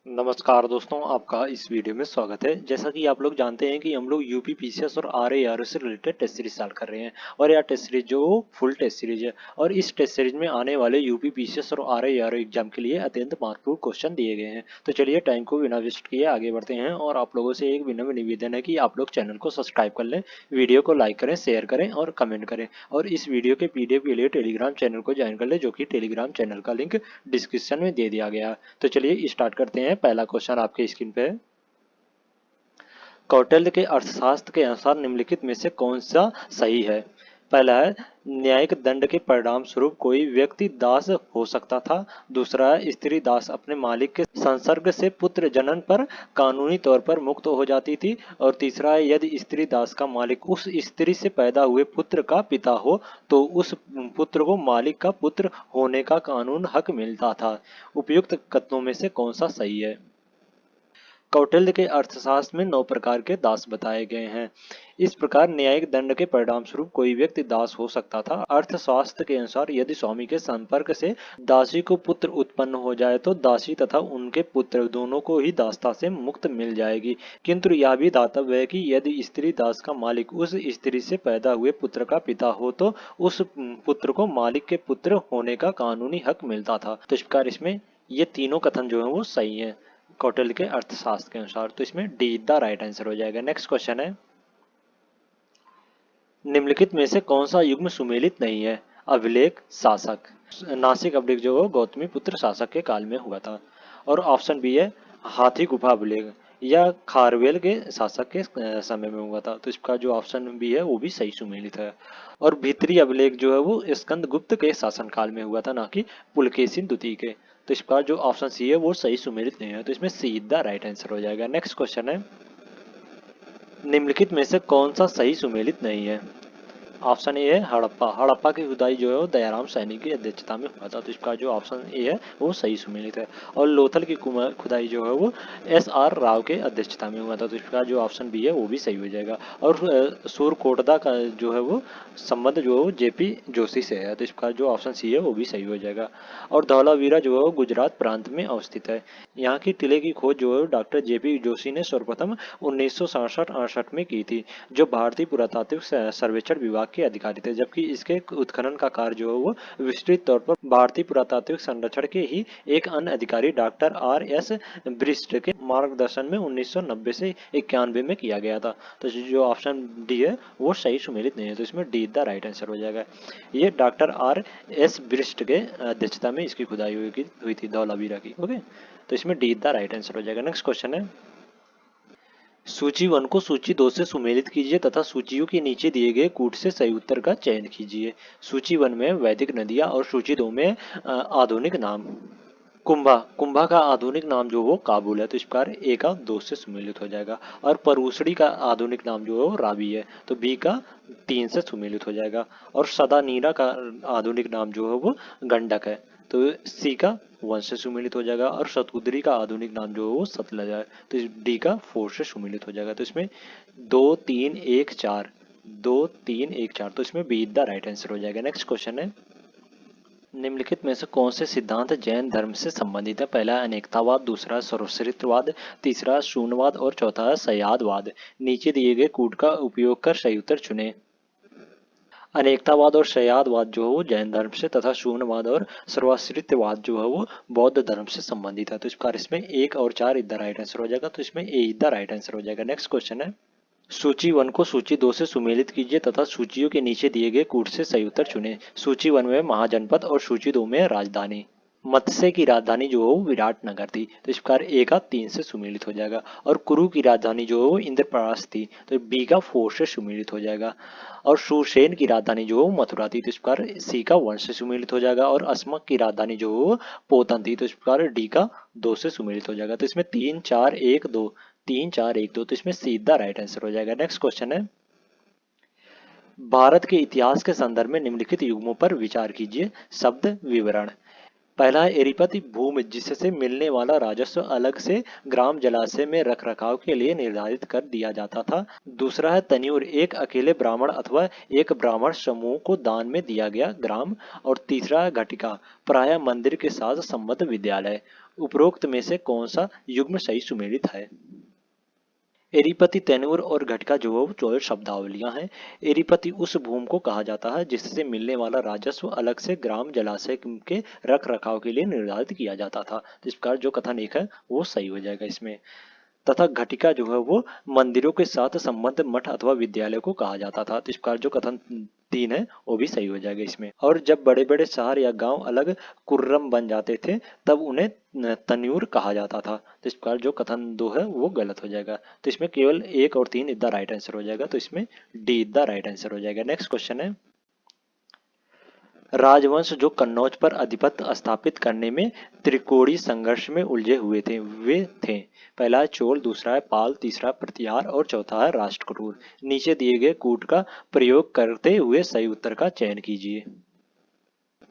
नमस्कार दोस्तों, आपका इस वीडियो में स्वागत है। जैसा कि आप लोग जानते हैं कि हम लोग यूपी पीसीएस और आरआरओ से रिलेटेड टेस्ट सीरीज स्टार्ट कर रहे हैं और यह टेस्ट सीरीज जो फुल टेस्ट सीरीज है और इस टेस्ट सीरीज में आने वाले यूपी पीसीएस और आरआरओ एग्जाम के लिए अत्यंत महत्वपूर्ण क्वेश्चन दिए गए हैं। तो चलिए टाइम को बिना वेस्ट किए आगे बढ़ते हैं और आप लोगों से एक विनम्र निवेदन है कि आप लोग चैनल को सब्सक्राइब कर लें, वीडियो को लाइक करें, शेयर करें और कमेंट करें और इस वीडियो के पीडीएफ के लिए टेलीग्राम चैनल को ज्वाइन कर लें, जो कि टेलीग्राम चैनल का लिंक डिस्क्रिप्शन में दे दिया गया है। तो चलिए स्टार्ट करते हैं। पहला क्वेश्चन आपके स्क्रीन पे है। कौटिल्य के अर्थशास्त्र के अनुसार निम्नलिखित में से कौन सा सही है? पहला है, न्यायिक दंड के परिणाम स्वरूप कोई व्यक्ति दास हो सकता था। दूसरा है, स्त्री दास अपने मालिक के संसर्ग से पुत्र जनन पर कानूनी तौर पर मुक्त हो जाती थी। और तीसरा है, यदि स्त्री दास का मालिक उस स्त्री से पैदा हुए पुत्र का पिता हो तो उस पुत्र को मालिक का पुत्र होने का कानून हक मिलता था। उपयुक्त कथनों में से कौन सा सही है? कौटिल्य के अर्थशास्त्र में 9 प्रकार के दास बताए गए हैं। इस प्रकार न्यायिक दंड के परिणाम स्वरूप कोई व्यक्ति दास हो सकता था। अर्थशास्त्र के अनुसार यदि स्वामी के संपर्क से दासी को पुत्र उत्पन्न हो जाए तो दासी तथा उनके पुत्र दोनों को ही दासता से मुक्त मिल जाएगी। किंतु यह भी दातव्य है कि यदि स्त्री दास का मालिक उस स्त्री से पैदा हुए पुत्र का पिता हो तो उस पुत्र को मालिक के पुत्र होने का कानूनी हक मिलता था। तो इस प्रकार इसमें ये तीनों कथन जो है वो सही है कौटिल्य के अर्थशास्त्र के अनुसार। तो इसमें डी द राइट आंसर हो जाएगा। नेक्स्ट क्वेश्चन है, निम्नलिखित में से कौन सा युग्म सुमेलित नहीं है? अभिलेख, शासक। नासिक अभिलेख जो गौतमी पुत्र शासक के काल में हुआ था। और ऑप्शन बी है हाथी गुफा अभिलेख, या खारवेल के शासक के समय में हुआ था। तो इसका जो ऑप्शन बी है वो भी सही सुमेलित है। और भीतरी अभिलेख जो है वो स्कंदगुप्त के शासनकाल में हुआ था, ना कि पुलकेशिन द्वितीय के। तो इसका जो ऑप्शन सी है वो सही सुमेलित नहीं है। तो इसमें सीधा राइट आंसर हो जाएगा। नेक्स्ट क्वेश्चन है, निम्नलिखित में से कौन सा सही सुमेलित नहीं है? ऑप्शन ए है हड़प्पा। हड़प्पा की खुदाई जो है वो दयाराम सैनी की अध्यक्षता में हुआ था। तो इसका जो ऑप्शन ए है वो सही सुमेलित है। और लोथल की खुदाई जो है वो एस आर राव के अध्यक्षता में हुआ था। तो इसका जो ऑप्शन बी है वो भी सही हो जाएगा। और सूरकोटदा का जो है वो संबंध जो है वो जेपी जोशी से है। तो इसका जो ऑप्शन सी है वो भी सही हो जाएगा। और धौलावीरा जो है वो गुजरात प्रांत में अवस्थित है। यहाँ की टिले की खोज जो है डॉक्टर जेपी जोशी ने सर्वप्रथम 1967-68 में की थी, जो भारतीय पुरातात्विक सर्वेक्षण विभाग के अधिकारी थे। जबकि इसके उत्खनन का कार्य जो है वो विस्तृत तौर पर भारतीय पुरातात्विक संरक्षण के ही एक अन्य अधिकारी डॉक्टर आर एस ब्रिस्ट के मार्गदर्शन में 1990 से 91 में किया गया था। तो जो ऑप्शन डी है वो सही सुमेलित नहीं है। तो इसमें डी द राइट आंसर हो जाएगा। ये डॉक्टर आर एस ब्रिस्ट के अध्यक्षता में इसकी खुदाई हुई थी धौलावीरा की। ओके, तो इसमें डी द राइट आंसर हो जाएगा। नेक्स्ट क्वेश्चन है, सूची 1 को सूची 2 से सुमेलित कीजिए तथा सूचियों के नीचे दिए गए कूट से सही उत्तर का चयन कीजिए। सूची 1 में वैदिक नदियां और सूची 2 में आधुनिक नाम। कुंभा, कुंभा का आधुनिक नाम जो वो काबुल है। तो इस प्रकार ए का 2 से सुमेलित हो जाएगा। और परूसड़ी का आधुनिक नाम जो है वो रावी है। तो बी का 3 से सुमेलित हो जाएगा। और सदानीरा का आधुनिक नाम जो है वो गंडक है। तो सी का 1 से सुमेलित हो जाएगा। और शतुद्री का आधुनिक नाम जो है वो सतलज है। तो डी का 4 से सुमेलित हो जाएगा। तो इसमें 2 3 1 4, 2 3 1 4, तो इसमें बी द राइट आंसर हो जाएगा। नेक्स्ट क्वेश्चन है, निम्नलिखित में से कौन से सिद्धांत जैन धर्म से संबंधित है? पहला है अनेकतावाद, दूसरा है सर्वश्रेष्ठवाद, तीसरा है शून्यवाद और चौथा है सयादवाद। नीचे दिए गए कूट का उपयोग कर सही उत्तर चुने। अनेकतावाद और शयादवाद जो है वो जैन धर्म से तथा शून्यवाद और सर्वश्रेष्ठवाद जो है वो बौद्ध धर्म से संबंधित है। तो इस प्रकार इसमें 1 और 4 इधर राइट आंसर हो जाएगा। तो इसमें ए इधर राइट आंसर हो जाएगा। नेक्स्ट क्वेश्चन है, सूची 1 को सूची 2 से सुमेलित कीजिए तथा सूचियों के नीचे दिए गए कूट से सही उत्तर चुनें। सूची 1 में महाजनपद और सूची 2 में राजधानी। मत्स्य की राजधानी जो है वो विराटनगर थी। तो इस प्रकार ए का 3 से सुमेलित हो जाएगा। और कुरु की राजधानी जो है वो इंद्रप्रस्थ थी। तो बी का 4 से सुमेलित हो जाएगा। और सुरसेन की राजधानी जो है वो मथुरा थी। तो इस प्रकार सी का 1 से सुमेलित हो जाएगा। और अस्मक की राजधानी जो है वो पोतन थी। तो इस प्रकार डी का 2 से सुमेलित हो जाएगा। तो इसमें 3 4 1 2, 3 4 1 2, तो इसमें सीधा राइट आंसर हो जाएगा। नेक्स्ट क्वेश्चन है, भारत के इतिहास के संदर्भ में निम्नलिखित युग्मों पर विचार कीजिए। शब्द विवरण। पहला है एरीपति भूमि, जिससे मिलने वाला राजस्व अलग से ग्राम जलाशय में रखरखाव के लिए निर्धारित कर दिया जाता था। दूसरा है तन्यूर, एक अकेले ब्राह्मण अथवा एक ब्राह्मण समूह को दान में दिया गया ग्राम। और तीसरा है घटिका, प्रायः मंदिर के साथ संबद्ध विद्यालय। उपरोक्त में से कौन सा युग्म सही सुमेलित है? एरीपति, तैमूर और घटका जो है वो 24 शब्दावलियां हैं। एरीपति उस भूमि को कहा जाता है जिससे मिलने वाला राजस्व अलग से ग्राम जलाशय के रख रखाव के लिए निर्धारित किया जाता था। तो इस प्रकार जो कथन एक है वो सही हो जाएगा इसमें। तथा घटिका जो है वो मंदिरों के साथ संबद्ध मठ अथवा विद्यालय को कहा जाता था। तो इस प्रकार जो कथन 3 है वो भी सही हो जाएगा इसमें। और जब बड़े बड़े शहर या गांव अलग कुर्रम बन जाते थे तब उन्हें तन्यूर कहा जाता था। तो इस प्रकार जो कथन 2 है वो गलत हो जाएगा। तो इसमें केवल 1 और 3 इज द राइट आंसर हो जाएगा। तो इसमें D is the right answer हो जाएगा। नेक्स्ट क्वेश्चन है, राजवंश जो कन्नौज पर आधिपत्य स्थापित करने में त्रिकोणीय संघर्ष में उलझे हुए थे वे थे। पहला है चोल, दूसरा है पाल, तीसरा प्रतिहार और चौथा है राष्ट्रकूट। नीचे दिए गए कूट का प्रयोग करते हुए सही उत्तर का चयन कीजिए।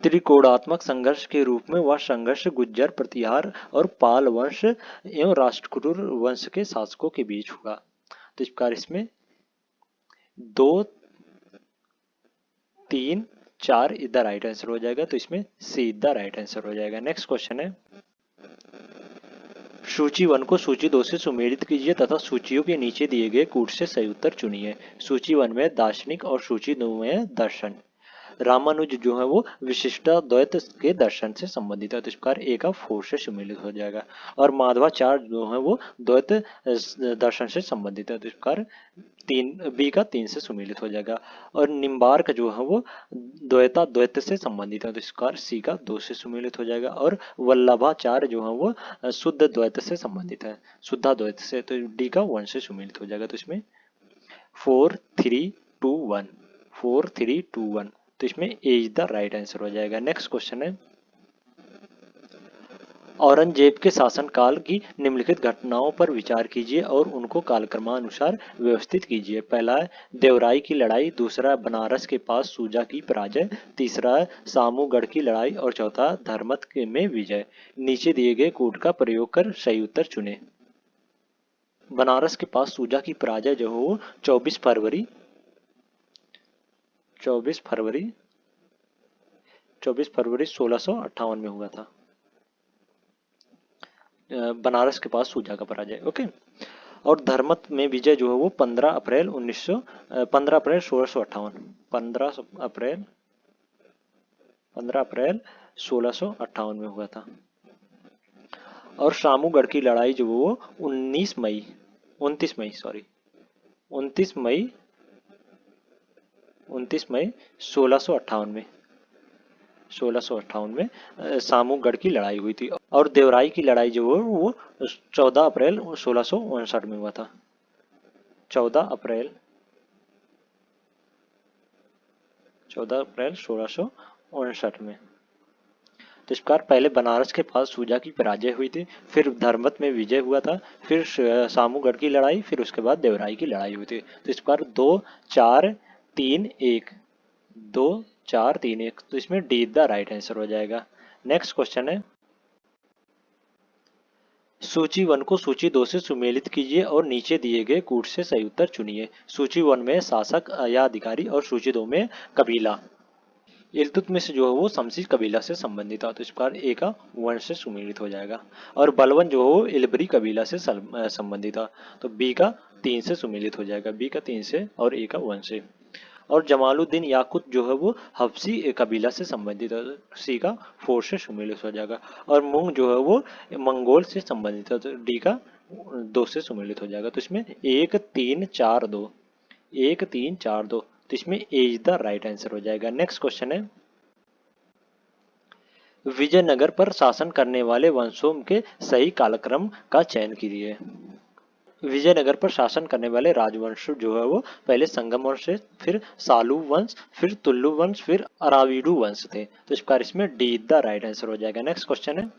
त्रिकोणात्मक संघर्ष के रूप में वह संघर्ष गुज्जर, प्रतिहार और पाल वंश एवं राष्ट्रकूट वंश के शासकों के बीच हुआ। तो इस प्रकार इसमें 2, 3, 4 इज द राइट आंसर हो जाएगा। तो इसमें सी इज द राइट आंसर हो जाएगा। नेक्स्ट क्वेश्चन है, सूची 1 को सूची 2 से सुमेलित कीजिए तथा सूचियों के नीचे दिए गए कूट से सही उत्तर चुनिए। सूची 1 में दार्शनिक और सूची 2 में दर्शन। रामानुज जो है वो विशिष्टाद्वैत के दर्शन से संबंधित है। तो इस प्रकार ए का 4 से सुमेलित हो जाएगा। और माधवाचार्य जो है वो द्वैत दर्शन से संबंधित है। तो इस प्रकार 3 बी का 3 से सुमेलित हो जाएगा। और निम्बार्क जो है वो द्वैत से संबंधित है। तो इस प्रकार सी का 2 से सुमेलित हो जाएगा। और वल्लभाचार्य जो है वो शुद्ध द्वैत से संबंधित है, शुद्धाद्वैत से। तो डी का 1 से सुमेलित हो जाएगा। तो इसमें 4, 3, 2, 1, 4, 3, 2, 1। तो इसमें ए इज द राइट आंसर हो जाएगा। नेक्स्ट क्वेश्चन है, औरंगजेब के शासनकाल की निम्नलिखित घटनाओं पर विचार कीजिए और उनको कालक्रमानुसार व्यवस्थित कीजिए। पहला है देवराई की लड़ाई, दूसरा बनारस के पास सूजा की पराजय, तीसरा है सामूगढ़ की लड़ाई और चौथा धर्मत में विजय। नीचे दिए गए कूट का प्रयोग कर सही उत्तर चुने। बनारस के पास सूजा की पराजय जो हो 24 फरवरी 1658 में हुआ था। बनारस के पास सूजा का पराजय। ओके। और धर्मत में विजय जो है वो 15 अप्रैल 1658 15 अप्रैल 1658 में हुआ था। और सामूगढ़ की लड़ाई जो वो 29 मई 1658 में सामूगढ़ की लड़ाई हुई थी। और देवराई की लड़ाई जो वो 14 अप्रैल 1659 में हुआ था। 14 अप्रैल 1659 में। तो इस प्रकार पहले बनारस के पास सूजा की पराजय हुई थी, फिर धर्मत में विजय हुआ था, फिर सामूगढ़ की लड़ाई, फिर उसके बाद देवराई की लड़ाई हुई थी। तो इस प्रकार 2, 4, 3, 1 2, 4, 3, 1। तो इसमें डी द राइट आंसर हो जाएगा। नेक्स्ट क्वेश्चन है, सूची 1 को सूची 2 से सुमेलित कीजिए और नीचे दिए गए कूट से सही उत्तर चुनिए। सूची 1 में शासक या अधिकारी और सूची 2 में कबीला। इल्तुतमिश जो है वो शमसी कबीला से संबंधित था। तो इस प्रकार ए का 1 से सुमेलित हो जाएगा। और बलवन जो है वो इलबरी कबीला से संबंधित था। तो बी का 3 से सुमेलित हो जाएगा। बी का 3 से और ए का 1 से। और जमालुद्दीन याकूत जो है वो हफ्सी कबीला से संबंधित है। सी का 4 से सुमेलित हो जाएगा। और मूंग जो है वो मंगोल से संबंधित है। तो डी का 2 से सुमेलित हो जाएगा। तो इसमें 1, 3, 4, 2 1, 3, 4, 2। तो इसमें ए इज द राइट आंसर हो जाएगा। नेक्स्ट क्वेश्चन है, विजयनगर पर शासन करने वाले वंशों के सही कालक्रम का चयन कीजिए। विजयनगर पर शासन करने वाले राजवंश जो है वो पहले संगम वंश थे, फिर सालू वंश, फिर तुल्लु वंश, फिर अराविडु वंश थे। तो इस प्रकार इसमें डी द राइट आंसर हो जाएगा। नेक्स्ट क्वेश्चन है,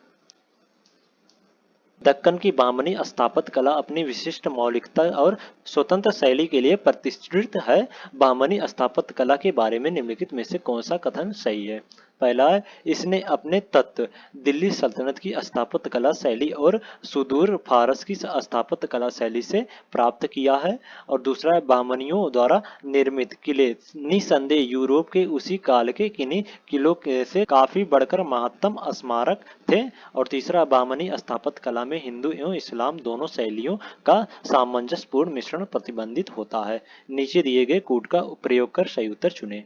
दक्कन की बामनी स्थापत्य कला अपनी विशिष्ट मौलिकता और स्वतंत्र शैली के लिए प्रतिष्ठित है। बामनी स्थापत्य कला के बारे में निम्नलिखित में से कौन सा कथन सही है? पहला है, इसने अपने तत्व दिल्ली सल्तनत की स्थापत्य कला शैली और सुदूर फारस की स्थापत्य कला शैली से प्राप्त किया है। और दूसरा है, बहमनियों द्वारा निर्मित किले निसंदेह यूरोप के उसी काल के किन्हीं किलों से काफी बढ़कर महत्तम स्मारक थे। और तीसरा, बहमनी स्थापत्य कला में हिंदू एवं इस्लाम दोनों शैलियों का सामंजस्यपूर्ण मिश्रण प्रतिबंधित होता है। नीचे दिए गए कूट का प्रयोग कर सही उत्तर चुनें।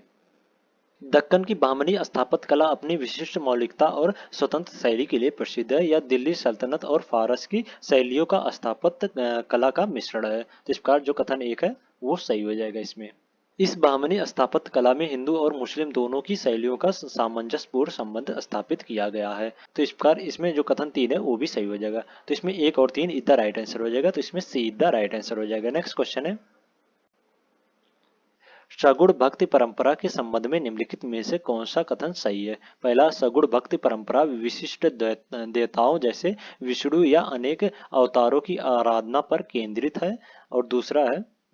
दक्कन की बहमनी स्थापत्य कला अपनी विशिष्ट मौलिकता और स्वतंत्र शैली के लिए प्रसिद्ध है। यह दिल्ली सल्तनत और फारस की शैलियों का स्थापत्य कला का मिश्रण है। तो इस प्रकार जो कथन एक है वो सही हो जाएगा इसमें। इस बहमनी स्थापत्य कला में हिंदू और मुस्लिम दोनों की शैलियों का सामंजस्यपूर्ण संबंध स्थापित किया गया है। तो इस प्रकार इसमें जो कथन 3 है वो भी सही हो जाएगा। तो इसमें 1 और 3 इधर राइट आंसर हो जाएगा। तो इसमें सी इधर राइट आंसर हो जाएगा। नेक्स्ट क्वेश्चन है, सगुण भक्ति परंपरा के संबंध में निम्नलिखित में से कौन सा कथन सही है। पहला, सगुण भक्ति परंपरा विशिष्ट देवताओं जैसे विष्णु या अनेक अवतारों की आराधना पर केंद्रित है। और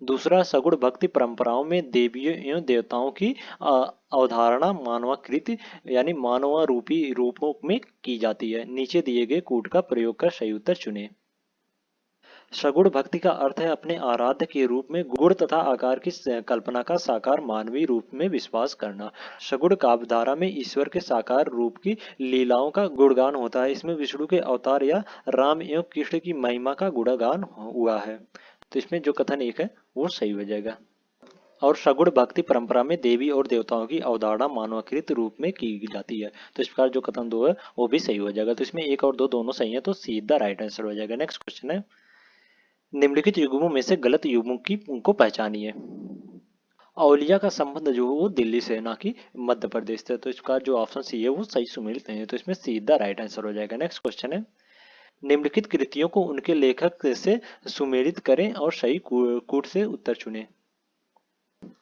दूसरा, सगुण भक्ति परंपराओं में देवियों एवं देवताओं की अवधारणा मानवाकृत यानी मानव रूपी रूपों में की जाती है। नीचे दिए गए कूट का प्रयोग कर सही उत्तर चुनें। सगुण भक्ति का अर्थ है अपने आराध्य के रूप में गुण तथा आकार की कल्पना का साकार मानवीय रूप में विश्वास करना। सगुण काव्यधारा में ईश्वर के साकार रूप की लीलाओं का गुणगान होता है। इसमें विष्णु के अवतार या राम एवं कृष्ण की महिमा का गुणगान हुआ है। तो इसमें जो कथन एक है वो सही हो जाएगा। और सगुण भक्ति परंपरा में देवी और देवताओं की अवधारणा मानवाकृत रूप में की जाती है। तो इस प्रकार जो कथन 2 है वो भी सही हो जाएगा। तो इसमें 1 और 2 दोनों सही है, तो सीधा राइट आंसर हो जाएगा। नेक्स्ट क्वेश्चन है, निम्नलिखित युग्मों में से गलत युग्मों की को पहचानिए। औलिया का संबंध जो है वो दिल्ली से ना कि मध्य प्रदेश से। तो इसका जो ऑप्शन सी है वो सही सुमेलित नहीं है। तो इसमें सीधा राइट आंसर हो जाएगा। नेक्स्ट क्वेश्चन है, निम्नलिखित कृतियों को उनके लेखक से सुमेलित करें और सही कूट से उत्तर चुनें।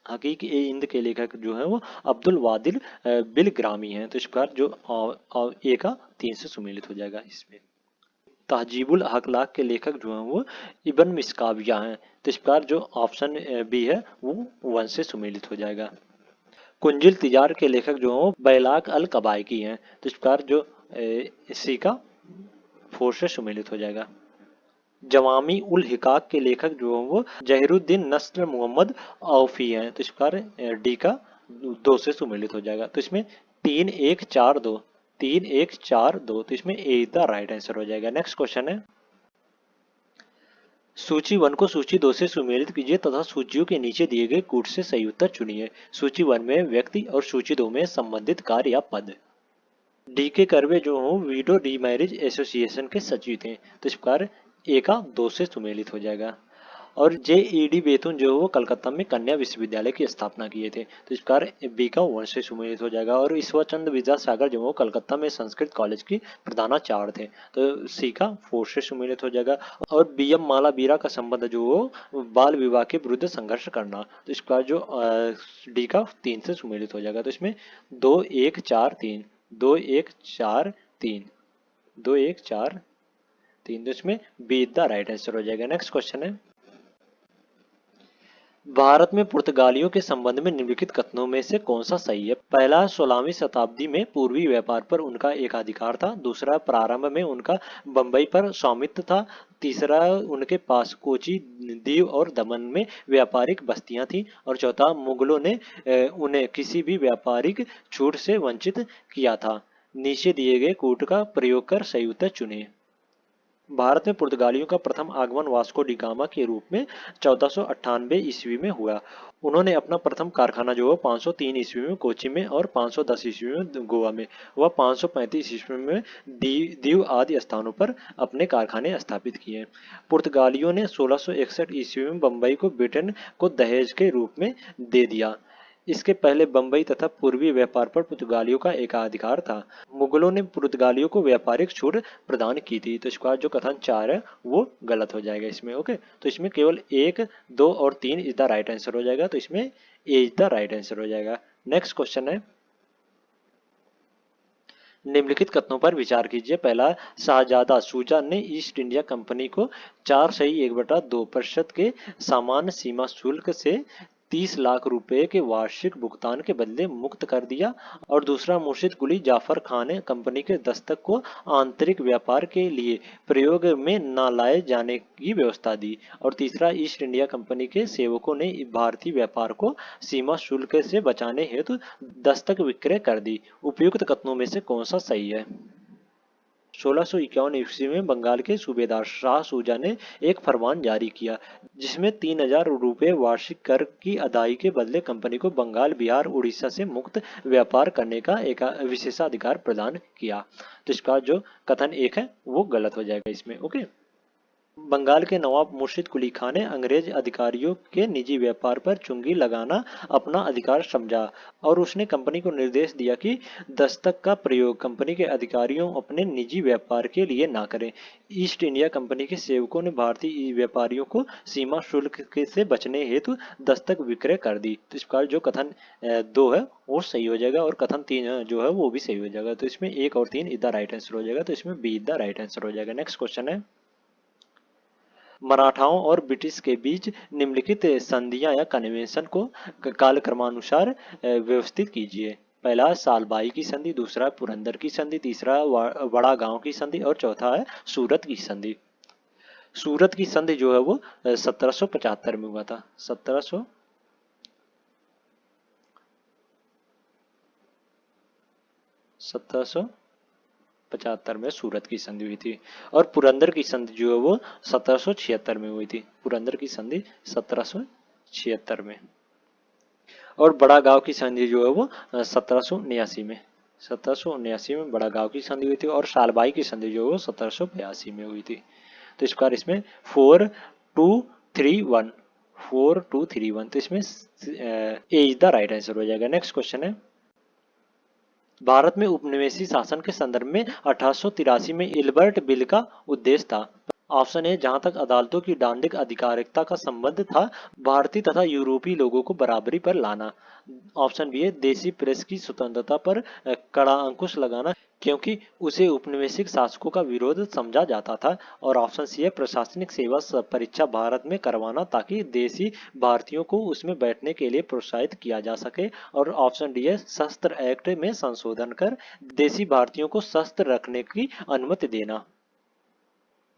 हकीक ए हिंद के लेखक जो है वो अब्दुल वादिल बिलग्रामी हैं। तो इस प्रकार जो ए का 3 से सुमेलित हो जाएगा। इसमें तहजीबुल अखलाक के लेखक जो हैं वो इब्न मिस्काविया हैं। तो इस प्रकार जो ऑप्शन बी है वो 1 से सुमेलित हो जाएगा। कुंजिल तिजार के लेखक जो हैं वो बैलाक अल कबायकी हैं। तो इस प्रकार जो सी का 4 से सुमेलित हो जाएगा। जवामी उल हिकाक के लेखक जो हैं वो जहीरुद्दीन नस्र मोहम्मद औफी हैं। तो इस प्रकार डी का 2 से सुमेलित हो जाएगा। तो इसमें 3 1 4 2 3 1 4 2। तो इसमें ए द राइट आंसर हो जाएगा। नेक्स्ट क्वेश्चन है, सूची 1 को सूची 2 से सुमेलित कीजिए तथा सूचियों के नीचे दिए गए कूट से सही उत्तर चुनिए। सूची 1 में व्यक्ति और सूची 2 में संबंधित कार्य या पद। डी के कर्वे जो हो वीडो डी मैरिज एसोसिएशन के सचिव थे। तो इस प्रकार ए का 2 से सुमेलित हो जाएगा। और जे.ई.डी. बेतुन जो वो कलकत्ता में कन्या विश्वविद्यालय की स्थापना किए थे। तो इस प्रकार बी का 1 से सुमेलित हो जाएगा। और ईश्वरचंद विद्यासागर जो वो कलकत्ता में संस्कृत कॉलेज की प्रधानाचार्य थे। तो सी का 4 से सुमेलित हो जाएगा। और बी.एम. मालावीरा का संबंध जो वो बाल विवाह के विरुद्ध संघर्ष करना। तो इस प्रकार जो डी का 3 से सुमेलित हो जाएगा। तो इसमें 2 1 4 3 2 1 4 3 2 1 4 3। तो इसमें बी द राइट आंसर हो जाएगा। नेक्स्ट क्वेश्चन है, भारत में पुर्तगालियों के संबंध में निम्नलिखित कथनों में से कौन सा सही है। पहला, 16वीं शताब्दी में पूर्वी व्यापार पर उनका एकाधिकार था। दूसरा, प्रारंभ में उनका बंबई पर स्वामित्व था। तीसरा, उनके पास कोची दीव और दमन में व्यापारिक बस्तियां थी। और चौथा, मुगलों ने उन्हें किसी भी व्यापारिक छूट से वंचित किया था। नीचे दिए गए कूट का प्रयोग कर सही उत्तर चुनें। भारत में पुर्तगालियों का प्रथम आगमन वास्को डी गामा के रूप में 1498 ईस्वी में हुआ। उन्होंने अपना प्रथम कारखाना जो है 503 ईस्वी में कोच्चि में और 510 ईस्वी में गोवा में व 535 ईस्वी में दीव आदि स्थानों पर अपने कारखाने स्थापित किए। पुर्तगालियों ने 1661 ईस्वी में बम्बई को ब्रिटेन को दहेज के रूप में दे दिया। इसके पहले बंबई तथा पूर्वी व्यापार पर पुर्तगालियों का एकाधिकार था। मुगलों ने पुर्तगालियों को व्यापारिक छूट प्रदान की थी। तो इसका जो कथन 4 है वो गलत हो जाएगा इसमें। ओके, तो इसमें केवल 1 2 और 3 इज द राइट आंसर हो जाएगा। तो इसमें ए इज द राइट आंसर हो जाएगा। नेक्स्ट क्वेश्चन है, निम्नलिखित कथनों पर विचार कीजिए। पहला, शाहजादा शुजा ने ईस्ट इंडिया कंपनी को 4 सही 1/2% के सामान्य सीमा शुल्क से 30 लाख रुपए के वार्षिक भुगतान के बदले मुक्त कर दिया। और दूसरा, मुर्शिद कुली जाफर खान ने कंपनी के दस्तक को आंतरिक व्यापार के लिए प्रयोग में न लाए जाने की व्यवस्था दी। और तीसरा, ईस्ट इंडिया कंपनी के सेवकों ने भारतीय व्यापार को सीमा शुल्क से बचाने हेतु दस्तक विक्रय कर दी। उपयुक्त कथनों में से कौन सा सही है? 1651 ईस्वी में बंगाल के सूबेदार शाह सूजा ने एक फरमान जारी किया, जिसमें 3000 रुपये वार्षिक कर की अदायगी के बदले कंपनी को बंगाल, बिहार, उड़ीसा से मुक्त व्यापार करने का एक विशेषाधिकार प्रदान किया। तो इसका जो कथन एक है वो गलत हो जाएगा इसमें। ओके। बंगाल के नवाब मुर्शिद कुली खान ने अंग्रेज अधिकारियों के निजी व्यापार पर चुंगी लगाना अपना अधिकार समझा और उसने कंपनी को निर्देश दिया कि दस्तक का प्रयोग कंपनी के अधिकारियों अपने निजी व्यापार के लिए ना करें। ईस्ट इंडिया कंपनी के सेवकों ने भारतीय व्यापारियों को सीमा शुल्क से बचने हेतु दस्तक विक्रय कर दी। तो इस प्रकार जो कथन 2 है वो सही हो जाएगा और कथन 3 जो है वो भी सही हो जाएगा। तो इसमें 1 और 3 इधर राइट आंसर हो जाएगा। तो इसमें बी इधर राइट आंसर हो जाएगा। नेक्स्ट क्वेश्चन है, मराठाओं और ब्रिटिश के बीच निम्नलिखित संधियां या कन्वेंशन को कालक्रमानुसार व्यवस्थित कीजिए। पहला सालबाई की संधि, दूसरा पुरंदर की संधि, तीसरा बड़ा गांव की संधि और चौथा है सूरत की संधि। सूरत की संधि जो है वो 1775 में हुआ था। 1775 में सूरत की संधि हुई थी। और पुरंदर की संधि जो है वो 1776 में हुई थी। पुरंदर की संधि 1776 में। और बड़ा गांव की संधि जो है वो 1779 में। 1779 में बड़ा गांव की संधि हुई थी। और सालबाई की संधि जो है वो 1782 में हुई थी। तो इस बार इसमें 4231 4231, तो इसमें ए इज द राइट आंसर हो जाएगा। नेक्स्ट क्वेश्चन है, भारत में उपनिवेशी शासन के संदर्भ में 1883 में इल्बर्ट बिल का उद्देश्य था। ऑप्शन ए, जहां तक अदालतों की दांडिक अधिकारिकता का संबंध था, भारतीय तथा यूरोपीय लोगों को बराबरी पर लाना। ऑप्शन बी है, देसी प्रेस की स्वतंत्रता पर कड़ा अंकुश लगाना, क्योंकि उसे उपनिवेशिक शासकों का विरोध समझा जाता था। और ऑप्शन सी है, प्रशासनिक सेवा परीक्षा भारत में करवाना ताकि देसी भारतीयों को उसमें बैठने के लिए प्रोत्साहित किया जा सके। और ऑप्शन डी है, शस्त्र एक्ट में संशोधन कर देसी भारतीयों को शस्त्र रखने की अनुमति देना।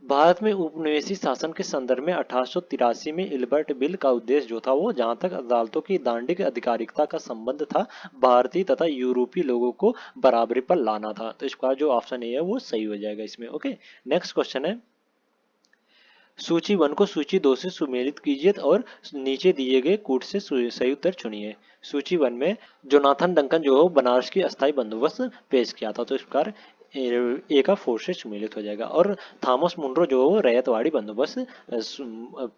भारत में उपनिवेशी शासन के संदर्भ में 1883 में इल्बर्ट बिल का उद्देश्य जो था वो, जहां तक अदालतों की दांडिक अधिकारिकता का संबंध था, भारतीय तथा यूरोपीय लोगों को बराबरी पर लाना था। तो इसका जो ऑप्शन ए है वो सही हो जाएगा इसमें। ओके। नेक्स्ट क्वेश्चन है, सूची 1 को सूची 2 से सुमेलित कीजिए और नीचे दिए गए कूट से सही उत्तर चुनिए। सूची 1 में जोनाथन डंकन जो बनारस की अस्थायी बंदोबस्त पेश किया था। तो इस प्रकार ए का 4 से सुमेलित हो जाएगा। और थॉमस मुनरो जो रैयतवाड़ी बंदोबस्त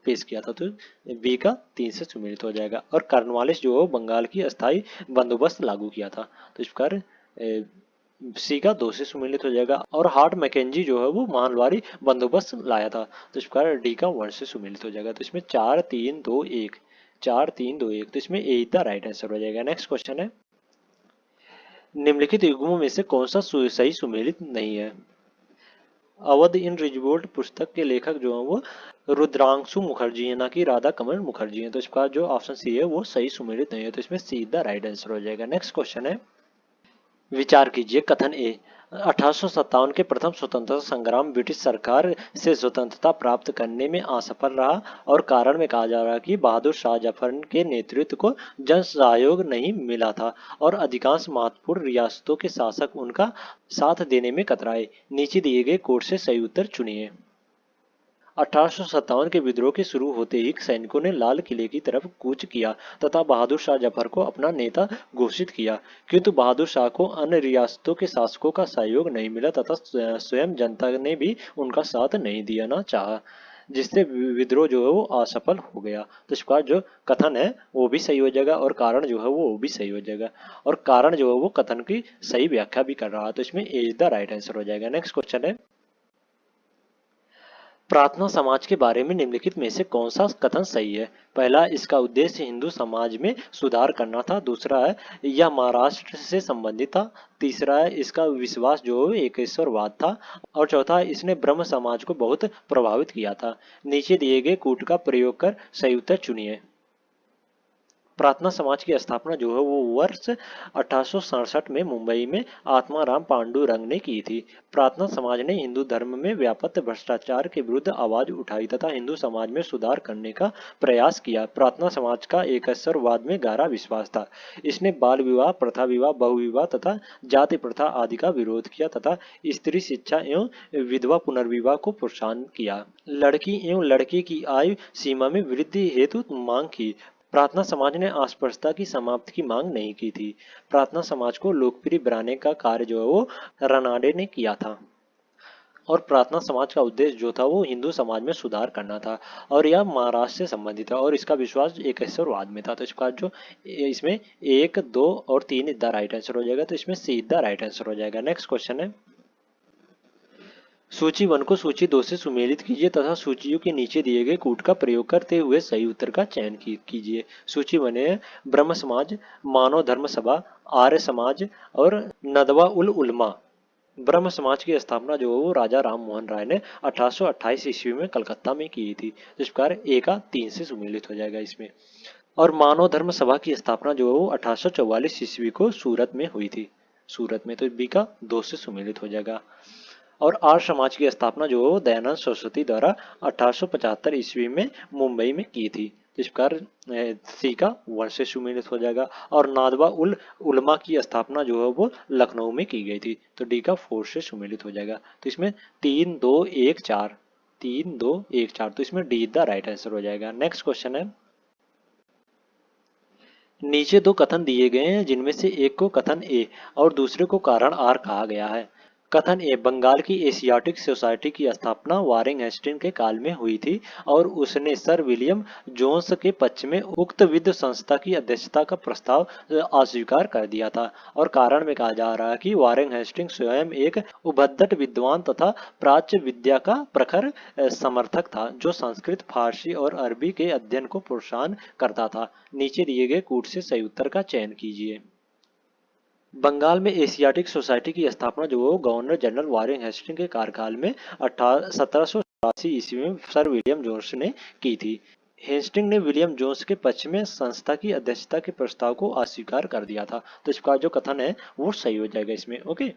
पेश किया था, तो बी का 3 से सुमेलित हो जाएगा। और कार्नवालिस जो बंगाल की अस्थायी बंदोबस्त लागू किया था। तो इस प्रकार सी का 2 से सुमेलित हो जाएगा। और हार्ट मैकेंजी जो है वो मालवाड़ी बंदोबस्त लाया था। तो इस प्रकार डी का 1 से सुमेलित हो जाएगा। तो इसमें 4 3 2 1 4 3 2 1, तो इसमें ए का राइट आंसर हो जाएगा। नेक्स्ट क्वेश्चन है, निम्नलिखित युग्मों में से कौन सा सही सुमेलित नहीं है? अवध इन रिजवोल्ट पुस्तक के लेखक जो है वो रुद्रांशु मुखर्जी है, ना कि राधा कमल मुखर्जी है। तो इसका जो ऑप्शन सी है वो सही सुमेलित नहीं है। तो इसमें सीधा राइट आंसर हो जाएगा। नेक्स्ट क्वेश्चन है, विचार कीजिए। कथन ए, 1857 के प्रथम स्वतंत्रता संग्राम ब्रिटिश सरकार से स्वतंत्रता प्राप्त करने में असफल रहा और कारण में कहा जा रहा है कि बहादुर शाह जफर के नेतृत्व को जन सहयोग नहीं मिला था और अधिकांश महत्वपूर्ण रियासतों के शासक उनका साथ देने में कतराए। नीचे दिए गए कोड से सही उत्तर चुनिए। 1857 के विद्रोह के शुरू होते ही सैनिकों ने लाल किले की तरफ कूच किया तथा बहादुर शाह जफर को अपना नेता घोषित किया, किंतु बहादुर शाह को अन्य रियासतों के शासकों का सहयोग नहीं मिला तथा स्वयं जनता ने भी उनका साथ नहीं दिया चाहा, जिससे विद्रोह जो है वो असफल हो गया। तो इसका जो कथन है वो भी सही हो जाएगा और कारण जो है वो भी सही हो जाएगा। और कारण जो है वो कथन की सही व्याख्या भी कर रहा है। तो इसमें ए इज द राइट आंसर हो जाएगा। नेक्स्ट क्वेश्चन है, प्रार्थना समाज के बारे में निम्नलिखित में से कौन सा कथन सही है? पहला, इसका उद्देश्य हिंदू समाज में सुधार करना था। दूसरा है, यह महाराष्ट्र से संबंधित था। तीसरा है, इसका विश्वास जो एकेश्वरवाद था। और चौथा है, इसने ब्रह्म समाज को बहुत प्रभावित किया था। नीचे दिए गए कूट का प्रयोग कर सही उत्तर चुनिए। प्रार्थना समाज की स्थापना जो है वो वर्ष 1867 में मुंबई में आत्माराम पांडुरंग ने की थी। प्रार्थना समाज ने हिंदू धर्म में व्याप्त भ्रष्टाचार के विरुद्ध आवाज उठाई तथा हिंदू समाज में सुधार करने का प्रयास किया। प्रार्थना समाज का एकेश्वरवाद में गहरा विश्वास था। इसने बाल विवाह, प्रथा विवाह, बहुविवाह तथा जाति प्रथा आदि का विरोध किया तथा स्त्री शिक्षा एवं विधवा पुनर्विवाह को प्रोत्साहन किया। लड़की एवं लड़के की आयु सीमा में वृद्धि हेतु मांग की। प्रार्थना समाज ने अस्पृश्यता की समाप्ति की मांग नहीं की थी। प्रार्थना समाज को लोकप्रिय बनाने का कार्य जो है वो रनाडे ने किया था। और प्रार्थना समाज का उद्देश्य जो था वो हिंदू समाज में सुधार करना था और यह महाराष्ट्र से संबंधित है और इसका विश्वास एकेश्वरवाद में था। तो इसका जो इसमें 1, 2 और 3 इधर राइट आंसर हो जाएगा, तो इसमें सीधा राइट आंसर हो जाएगा। नेक्स्ट क्वेश्चन है, सूची 1 को सूची 2 से सुमेलित कीजिए तथा सूचियों के नीचे दिए गए कूट का प्रयोग करते हुए सही उत्तर का चयन कीजिए। सूची 1 है ब्रह्म समाज, मानव धर्म सभा, आर्य समाज और नदवा उल उलमा। ब्रह्म समाज की स्थापना जो है वो राजा राम मोहन राय ने 1828 ईस्वी में कलकत्ता में की थी। इस प्रकार ए का 3 से सुमेलित हो जाएगा इसमें। और मानव धर्म सभा की स्थापना जो है वो 1844 ईस्वी को सूरत में हुई थी। सूरत में, तो बी का 2 से सुमेलित हो जाएगा। और आर्य समाज की स्थापना जो है वो दयानंद सरस्वती द्वारा 1875 ईस्वी में मुंबई में की थी। तो इस प्रकार सी का 1 से सुमेलित हो जाएगा। और नादवा उल उलमा की स्थापना जो है वो लखनऊ में की गई थी। तो डी का 4 से सुमेलित हो जाएगा। तो इसमें 3, 2, 1, 4, 3, 2, 1, 4, तो इसमें डी द राइट आंसर हो जाएगा। नेक्स्ट क्वेश्चन है, नीचे 2 कथन दिए गए हैं जिनमें से एक को कथन ए और दूसरे को कारण आर कहा गया है। कथन ए, बंगाल की एशियाटिक सोसाइटी की स्थापना वारेन हेस्टिंग के काल में हुई थी और उसने सर विलियम जोन्स के पक्ष में उक्त विद्व संस्था की अध्यक्षता का प्रस्ताव अस्वीकार कर दिया था। और कारण में कहा जा रहा है कि वारेन हेस्टिंग स्वयं एक उभद्दट विद्वान तथा प्राच्य विद्या का प्रखर समर्थक था जो संस्कृत, फारसी और अरबी के अध्ययन को प्रोत्साहन करता था। नीचे दिए गए कूट से सही उत्तर का चयन कीजिए। बंगाल में एशियाटिक सोसाइटी की स्थापना जो है गवर्नर जनरल वारेन हेस्टिंग के कार्यकाल में 1784 ईस्वी में सर विलियम जोन्स ने की थी। हेस्टिंग ने विलियम जोन्स के पक्ष में संस्था की अध्यक्षता के प्रस्ताव को अस्वीकार कर दिया था। तो इसका जो कथन है वो सही हो जाएगा इसमें। ओके।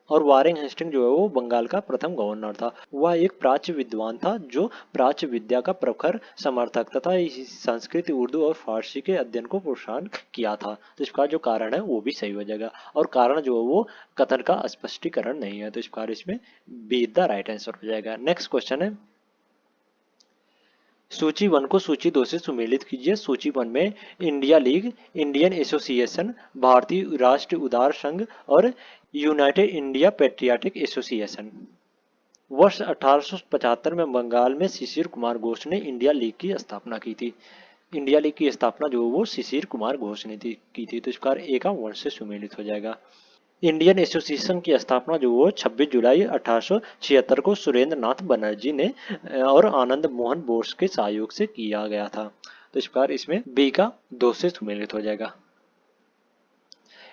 और वारेन हेस्टिंग जो है वो बंगाल का प्रथम गवर्नर था। वह एक प्राच्य विद्वान था जो प्राच्य विद्या का प्रखर समर्थक तथा संस्कृत, उर्दू और फारसी के अध्ययन को प्रोत्साहन किया था। तो इसका जो कारण है वो भी सही हो जाएगा। और कारण जो है वो कथन का स्पष्टीकरण नहीं है। तो इस प्रकार इसमें बी द राइट आंसर हो जाएगा। नेक्स्ट क्वेश्चन है, सूची 1 को सूची 2 से सुमेलित कीजिए। सूची 1 में इंडिया लीग, इंडियन एसोसिएशन, भारतीय राष्ट्र उदार संघ और यूनाइटेड इंडिया पेट्रियाटिक एसोसिएशन। वर्ष 1875 में बंगाल में शिशिर कुमार घोष ने इंडिया लीग की स्थापना की थी। इंडिया लीग की स्थापना जो वो शिशिर कुमार घोष ने की थी। तो इस प्रकार ए का 1 से सुमेलित हो जाएगा। इंडियन एसोसिएशन की स्थापना जो वो 26 जुलाई 1876 को सुरेंद्र नाथ बनर्जी ने और आनंद मोहन बोस के सहयोग से किया गया था। तो इस प्रकार इसमें बी का 2 से सुमेलित हो जाएगा।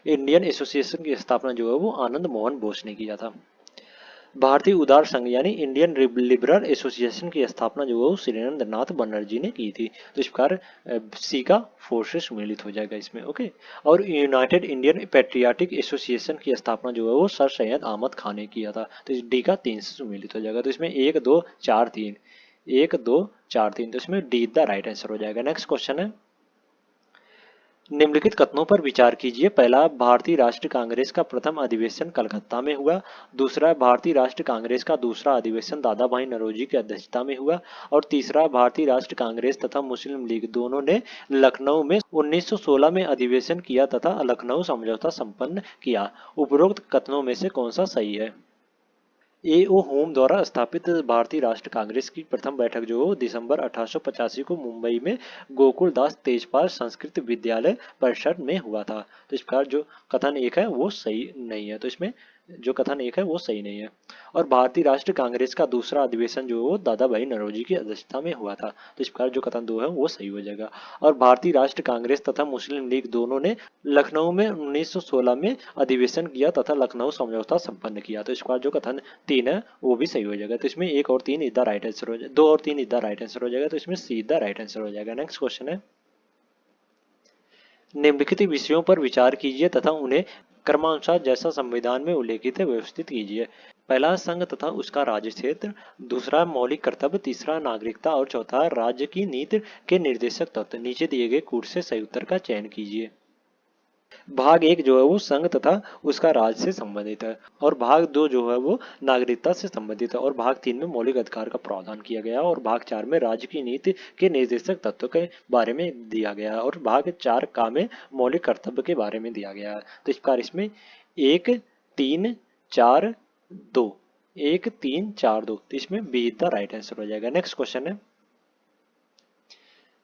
इंडियन एसोसिएशन की स्थापना जो है वो आनंद मोहन बोस ने किया था। भारतीय उदार संघ यानी इंडियन लिबरल एसोसिएशन की स्थापना जो है वो सुरेंद्र नाथ बनर्जी ने की थी। तो इस प्रकार सी का 4 से सुमेलित हो जाएगा इसमें। ओके। और यूनाइटेड इंडियन पेट्रियाटिक एसोसिएशन की स्थापना जो है वो सर सैयद अहमद खान ने किया था। तो इस डी का 3 से सुमेलित हो जाएगा। तो इसमें 1, 2, 4, 3, 1, 2, 4, 3, तो इसमें डी द राइट आंसर हो जाएगा। नेक्स्ट क्वेश्चन है, निम्नलिखित कथनों पर विचार कीजिए। पहला, भारतीय राष्ट्रीय कांग्रेस का प्रथम अधिवेशन कलकत्ता में हुआ। दूसरा, भारतीय राष्ट्रीय कांग्रेस का दूसरा अधिवेशन दादा भाई नौरोजी की अध्यक्षता में हुआ। और तीसरा, भारतीय राष्ट्रीय कांग्रेस तथा मुस्लिम लीग दोनों ने लखनऊ में 1916 में अधिवेशन किया तथा लखनऊ समझौता संपन्न किया। उपरोक्त कथनों में से कौन सा सही है? ए.ओ. होम द्वारा स्थापित भारतीय राष्ट्रीय कांग्रेस की प्रथम बैठक जो दिसंबर 1885 को मुंबई में गोकुलदास तेजपाल संस्कृत विद्यालय परिसर में हुआ था। तो इस प्रकार जो कथन एक है वो सही नहीं है। तो इसमें जो कथन एक है वो सही नहीं है। और भारतीय राष्ट्रीय कांग्रेस का दूसरा अधिवेशन जो है वो दादा भाई नौरोजी की अध्यक्षता में हुआ था। तो इस प्रकार जो कथन दो है वो सही हो जाएगा। और भारतीय राष्ट्रीय कांग्रेस तथा मुस्लिम लीग दोनों ने लखनऊ में 1916 में अधिवेशन किया तथा लखनऊ समझौता संपन्न किया। तो इस प्रकार जो कथन तीन है वो भी सही हो जाएगा। तो इसमें एक और तीन इधर राइट आंसर हो जाएगा, दो और तीन इधर राइट आंसर हो जाएगा। तो इसमें सीधा राइट आंसर हो जाएगा। नेक्स्ट क्वेश्चन है, निम्नलिखित विषयों पर विचार कीजिए तथा उन्हें क्रमानुसार जैसा संविधान में उल्लेखित है व्यवस्थित कीजिए। पहला संघ तथा उसका राज्य क्षेत्र, दूसरा मौलिक कर्तव्य, तीसरा नागरिकता और चौथा राज्य की नीति के निर्देशक तत्व। नीचे दिए गए कूट से सही उत्तर का चयन कीजिए। भाग एक जो है वो संघ तथा उसका राज्य से संबंधित है, और भाग दो जो है वो नागरिकता से संबंधित है, और भाग तीन में मौलिक अधिकार का प्रावधान किया गया है, और भाग चार में राज्य की नीति के निर्देशक तत्व के बारे में दिया गया है, और भाग चार का में मौलिक कर्तव्य के बारे में दिया गया है। तो इस प्रकार इसमें एक तीन चार दो, एक तीन चार दो, तो इसमें बी द राइट आंसर हो जाएगा। नेक्स्ट क्वेश्चन है,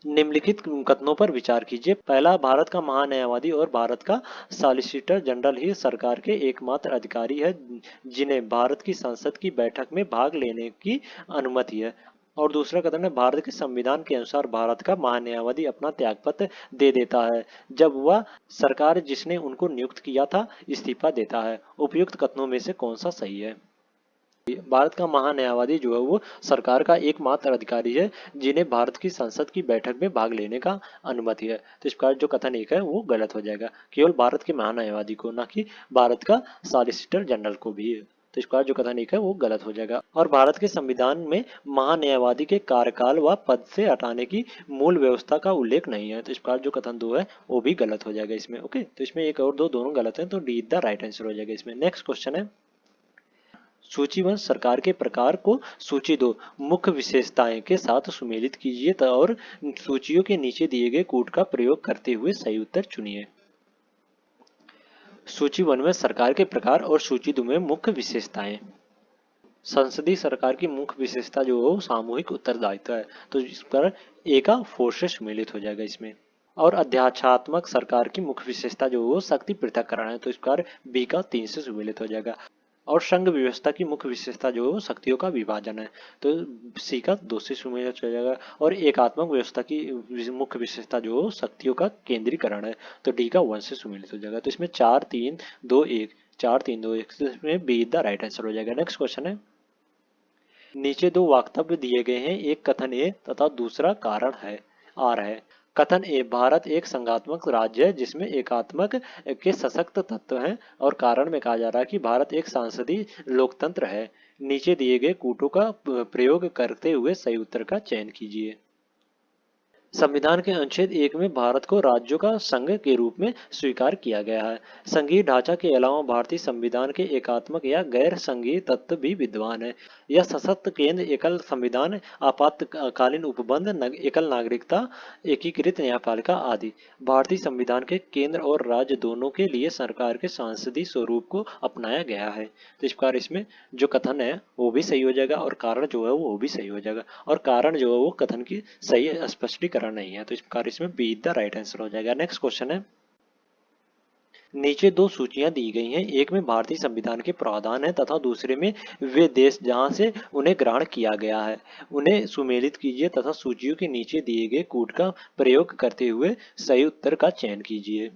निम्नलिखित कथनों पर विचार कीजिए। पहला, भारत का महान्यायवादी और भारत का सॉलिसिटर जनरल ही सरकार के एकमात्र अधिकारी है जिन्हें भारत की संसद की बैठक में भाग लेने की अनुमति है। और दूसरा कथन है, भारत के संविधान के अनुसार भारत का महान्यायवादी अपना त्यागपत्र दे देता है जब वह सरकार जिसने उनको नियुक्त किया था इस्तीफा देता है। उपयुक्त कथनों में से कौन सा सही है? भारत का महान्यायवादी जो है वो सरकार का एकमात्र अधिकारी है जिन्हें भारत की संसद की बैठक में भाग लेने का अनुमति है। तो इस प्रकार जो कथन एक है वो गलत हो जाएगा। केवल भारत के महान्यायवादी को, ना कि भारत का सॉलिसिटर जनरल को भी है। तो इस प्रकार जो कथन एक है वो गलत हो जाएगा। और भारत के संविधान में महान्यायवादी के कार्यकाल व पद से हटाने की मूल व्यवस्था का उल्लेख नहीं है। तो इस प्रकार जो कथन दो है वो भी गलत हो जाएगा इसमें। ओके, तो इसमें एक और दो दोनों गलत है, तो डी द राइट आंसर हो जाएगा इसमें। नेक्स्ट क्वेश्चन है, सूचीबद्ध सरकार के प्रकार को सूची दो मुख्य विशेषताएं के साथ सुमेलित कीजिए और सूचियों के नीचे दिए गए कोड का प्रयोग करते हुए सही उत्तर चुनिए। सूची वन में सरकार के प्रकार और सूची दो में मुख्य विशेषताएं। संसदीय सरकार की मुख्य विशेषता जो है सामूहिक उत्तरदायित्व है, तो इस पर ए का फोर से सुमेलित हो जाएगा इसमें। और अध्यात्मात्मक सरकार की मुख्य विशेषता जो है शक्ति पृथक्करण है, तो इस पर बी का तीन से सुमेलित हो जाएगा। और संघ व्यवस्था की मुख्य विशेषता जो है शक्तियों का विभाजन है, तो सी का दो से सुमेलित हो जाएगा। और एकात्मक व्यवस्था की मुख्य विशेषता जो है शक्तियों का केंद्रीकरण है, तो डी का वन से सुमेलित हो जाएगा। तो इसमें चार तीन दो एक, चार तीन दो एक, इसमें बी द राइट आंसर हो जाएगा। नेक्स्ट क्वेश्चन है, नीचे दो वक्तव्य दिए गए हैं, एक कथन ए तथा दूसरा कारण है आर है। कथन ए, भारत एक संघात्मक राज्य है जिसमें एकात्मक के सशक्त तत्व हैं, और कारण में कहा जा रहा है कि भारत एक सांसदीय लोकतंत्र है। नीचे दिए गए कूटों का प्रयोग करते हुए सही उत्तर का चयन कीजिए। संविधान के अनुच्छेद एक में भारत को राज्यों का संघ के रूप में स्वीकार किया गया है। संघीय ढांचा के अलावा भारतीय संविधान के एकात्मक या गैर संघीय तत्व भी विद्यमान है। यह सशक्त केंद्र, एकल संविधान, आपातकालीन उपबंध, एकल नागरिकता, एकीकृत न्यायपालिका आदि भारतीय संविधान के केंद्र और राज्य दोनों के लिए सरकार के सांसदीय स्वरूप को अपनाया गया है। तो इस प्रकार इसमें जो कथन है वो भी सही हो जाएगा, और कारण जो है वो भी सही हो जाएगा। और कारण जो है वो कथन की सही स्पष्टीकरण नहीं है, तो इस प्रकार इसमें बी द राइट आंसर हो जाएगा। नेक्स्ट क्वेश्चन है, नीचे दो सूचियां दी गई हैं, एक में भारतीय संविधान के प्रावधान है तथा दूसरे में वे देश जहां से उन्हें ग्रहण किया गया है। उन्हें सुमेलित कीजिए तथा सूचियों के नीचे दिए गए कूट का प्रयोग करते हुए सही उत्तर का चयन कीजिए।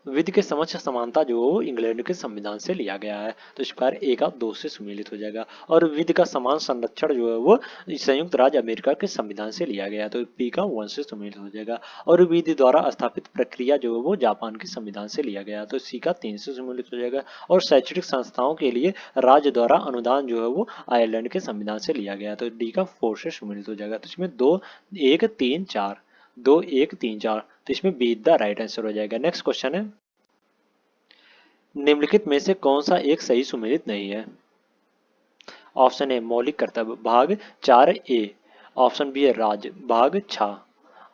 विधि के समक्ष समानता जो इंग्लैंड के संविधान से लिया गया है, तो इस प्रकार ए का दो से सुमेलित हो जाएगा। और विधि का समान संरक्षण जो है वो संयुक्त राज्य अमेरिका के संविधान से लिया गया है, तो पी का वन से सुमेलित हो जाएगा। और विधि द्वारा स्थापित प्रक्रिया जो है वो जापान के संविधान से लिया गया है, तो सी का तीन से सुमेलित हो जाएगा। और शैक्षणिक संस्थाओं के लिए राज्य द्वारा अनुदान जो है वो आयरलैंड के संविधान से लिया गया है, तो डी का फोर से सुमेलित हो जाएगा। तो इसमें दो एक तीन चार, दो एक तीन चार, तो इसमें बी द राइट आंसर हो जाएगा। नेक्स्ट क्वेश्चन है, निम्नलिखित में से कौन सा एक सही सुमेलित नहीं है? ऑप्शन ए मौलिक कर्तव्य भाग चार ए, ऑप्शन बी है राज्य भाग छह,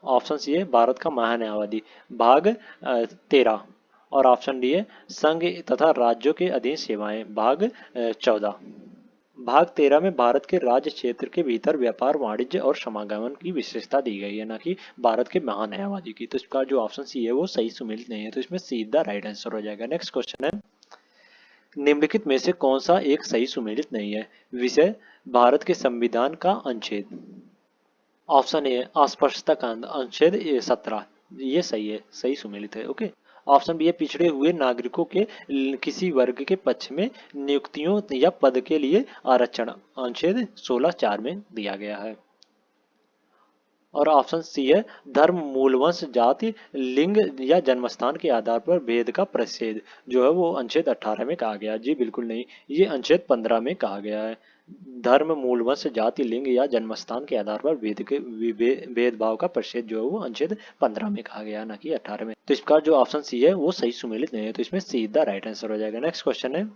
ऑप्शन सी है भारत का महान्यायवादी भाग 13, और ऑप्शन डी है संघ तथा राज्यों के अधीन सेवाएं भाग 14। भाग 13 में भारत के राज्य क्षेत्र के भीतर व्यापार, वाणिज्य और समागमन की विशेषता दी गई है, ना कि भारत के महान्यायवादी की। तो इसका जो ऑप्शन सी है वो सही सुमेलित नहीं है, तो इसमें सीधा राइट आंसर हो जाएगा। नेक्स्ट क्वेश्चन है, निम्नलिखित में से कौन सा एक सही सुमेलित नहीं है? विषय भारत के संविधान का अनुच्छेद। ऑप्शन ए अस्पष्टता कांड अनुच्छेद 17, ये सही है, सही सुमेलित है। ओके। ऑप्शन बी है पिछड़े हुए नागरिकों के किसी वर्ग के पक्ष में नियुक्तियों या पद के लिए आरक्षण अनुच्छेद 16(4) में दिया गया है। और ऑप्शन सी है धर्म मूलवंश जाति लिंग या जन्मस्थान के आधार पर भेद का प्रतिषेध, जो है वो अनुच्छेद 18 में कहा गया है। जी बिल्कुल नहीं, ये अनुच्छेद 15 में कहा गया है। धर्म मूलवंश जाति लिंग या जन्मस्थान के आधार पर भेदभाव का प्रतिषेध जो है वो अनुच्छेद 15 में कहा गया, ना कि 18 में। तो इसका जो ऑप्शन सी है वो सही सुमेलित नहीं है, तो इसमें सीधा राइट आंसर हो जाएगा। नेक्स्ट क्वेश्चन है,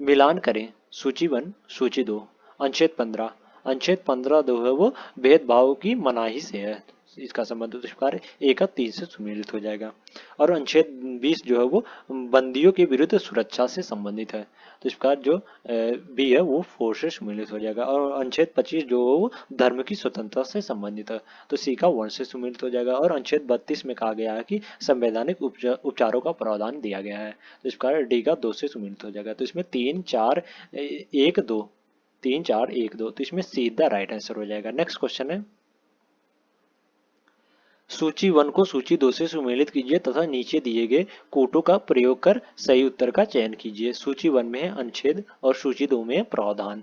मिलान करें सूची 1 सूची 2 अनुच्छेद 15। अनुच्छेद 15 जो है वो भेदभाव की मनाही से है, इसका संबंध तो इसका ए का 3 से सुमेलित हो जाएगा। और अनुच्छेद 20 जो है वो बंदियों के विरुद्ध सुरक्षा से संबंधित है, तो इसका जो बी है वो 4 से सुमेलित हो जाएगा। और अनुच्छेद 25 जो है वो धर्म की स्वतंत्रता से संबंधित है, तो सी का 1 से सुमेलित हो जाएगा। और अनुच्छेद 32 में कहा गया है कि संवैधानिक उपचारों का प्रावधान दिया गया है, तो इसका डी का 2 से सुमेलित हो जाएगा। तो इसमें 3 4 1 2 3 4 1 2, तो इसमें सीधा राइट आंसर हो जाएगा। नेक्स्ट क्वेश्चन है, सूची 1 को सूची 2 से सुमेलित कीजिए तथा नीचे दिए गए कोटों का प्रयोग कर सही उत्तर का चयन कीजिए। सूची 1 में है अनुच्छेद और सूची 2 में है प्रावधान।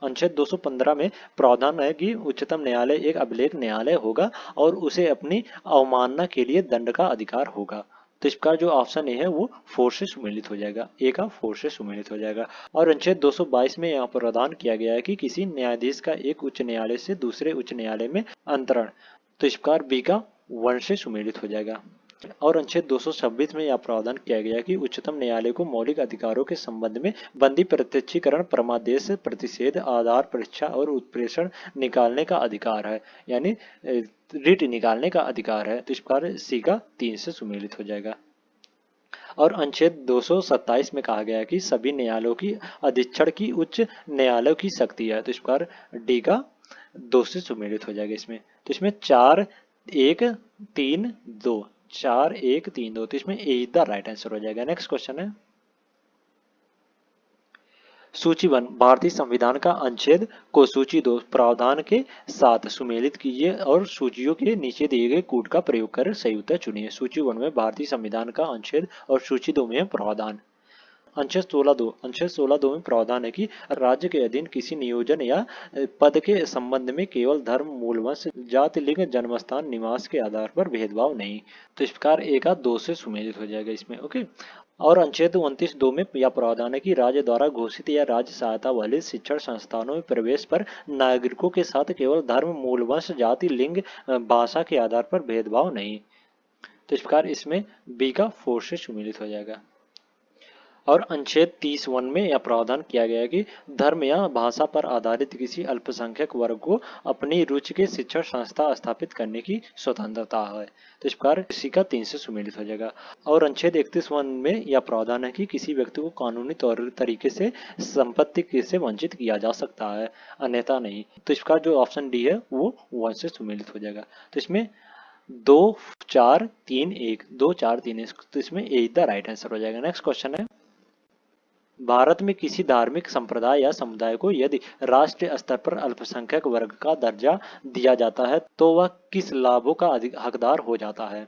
अनुच्छेद 215 में प्रावधान है कि उच्चतम न्यायालय एक अभिलेख न्यायालय होगा और उसे अपनी अवमानना के लिए दंड का अधिकार होगा, तो इसका जो ऑप्शन ए है वो 4 से सुमेलित हो जाएगा, ए का 4 से सुमेलित हो जाएगा। और अनुच्छेद 222 में यहाँ प्रावधान किया गया है कि किसी न्यायाधीश का एक उच्च न्यायालय से दूसरे उच्च न्यायालय में अंतरण, तो इस प्रकार बी का 1 से सुमेलित हो जाएगा। और अनुच्छेद 226 में यह प्रावधान किया गया कि उच्चतम न्यायालय को मौलिक अधिकारों के संबंध में बंदी प्रत्यक्षीकरण प्रमादेश प्रतिषेध आधार परीक्षा और उत्प्रेषण निकालने का अधिकार है, यानी रिट निकालने का अधिकार है, तो इस प्रकार सी का 3 से सुमेलित हो जाएगा। और अनुच्छेद 227 में कहा गया है कि सभी न्यायालयों की अधीक्षण की उच्च न्यायालयों की शक्ति है, तो इस प्रकार डी का 2 से सुमेलित हो जाएगा इसमें। तो इसमें 4 1 3 2 4 1 3 2, तो इसमें ए द राइट आंसर हो जाएगा। नेक्स्ट क्वेश्चन है, सूची 1 भारतीय संविधान का अनुच्छेद को सूची 2 प्रावधान के साथ सुमेलित कीजिए और सूचियों के नीचे दिए गए कोड का प्रयोग कर सही उत्तर चुनिए। सूची 1 में भारतीय संविधान का अनुच्छेद और सूची 2 में प्रावधान। अनुच्छेद 16(2) में प्रावधान है कि राज्य के अधीन किसी नियोजन या पद के संबंध में केवल धर्म मूलवंश जाति लिंग जन्मस्थान निवास के आधार पर भेदभाव नहीं, तो इस प्रकार ए का 2 से सुमेलित हो जाएगा इसमें। ओके। और अनुच्छेद 29(2) में यह प्रावधान है कि राज्य द्वारा घोषित या राज्य सहायता वाले शिक्षण संस्थानों में प्रवेश पर नागरिकों के साथ केवल धर्म मूलवंश जाति लिंग भाषा के आधार पर भेदभाव नहीं, तो इस प्रकार इसमें बी का 4 से सुमेलित हो जाएगा। और अनुच्छेद 30(1) में यह प्रावधान किया गया है कि धर्म या भाषा पर आधारित किसी अल्पसंख्यक वर्ग को अपनी रुचि के शिक्षण संस्था स्थापित करने की स्वतंत्रता है, तो इस प्रकार इसी का 3 से सुमेलित हो जाएगा। और अनुच्छेद 31(1) में यह प्रावधान है कि किसी व्यक्ति को कानूनी तरीके से संपत्ति से वंचित किया जा सकता है, अन्यथा नहीं, तो इसका जो ऑप्शन डी है वो 1 से सुमेलित हो जाएगा। तो इसमें 2 4 3 1 2 4 3 1, तो इसमें ए द राइट आंसर हो जाएगा। नेक्स्ट क्वेश्चन है, भारत में किसी धार्मिक संप्रदाय या समुदाय को यदि राष्ट्रीय स्तर पर अल्पसंख्यक वर्ग का दर्जा दिया जाता है तो वह किस लाभों का हकदार हो जाता है?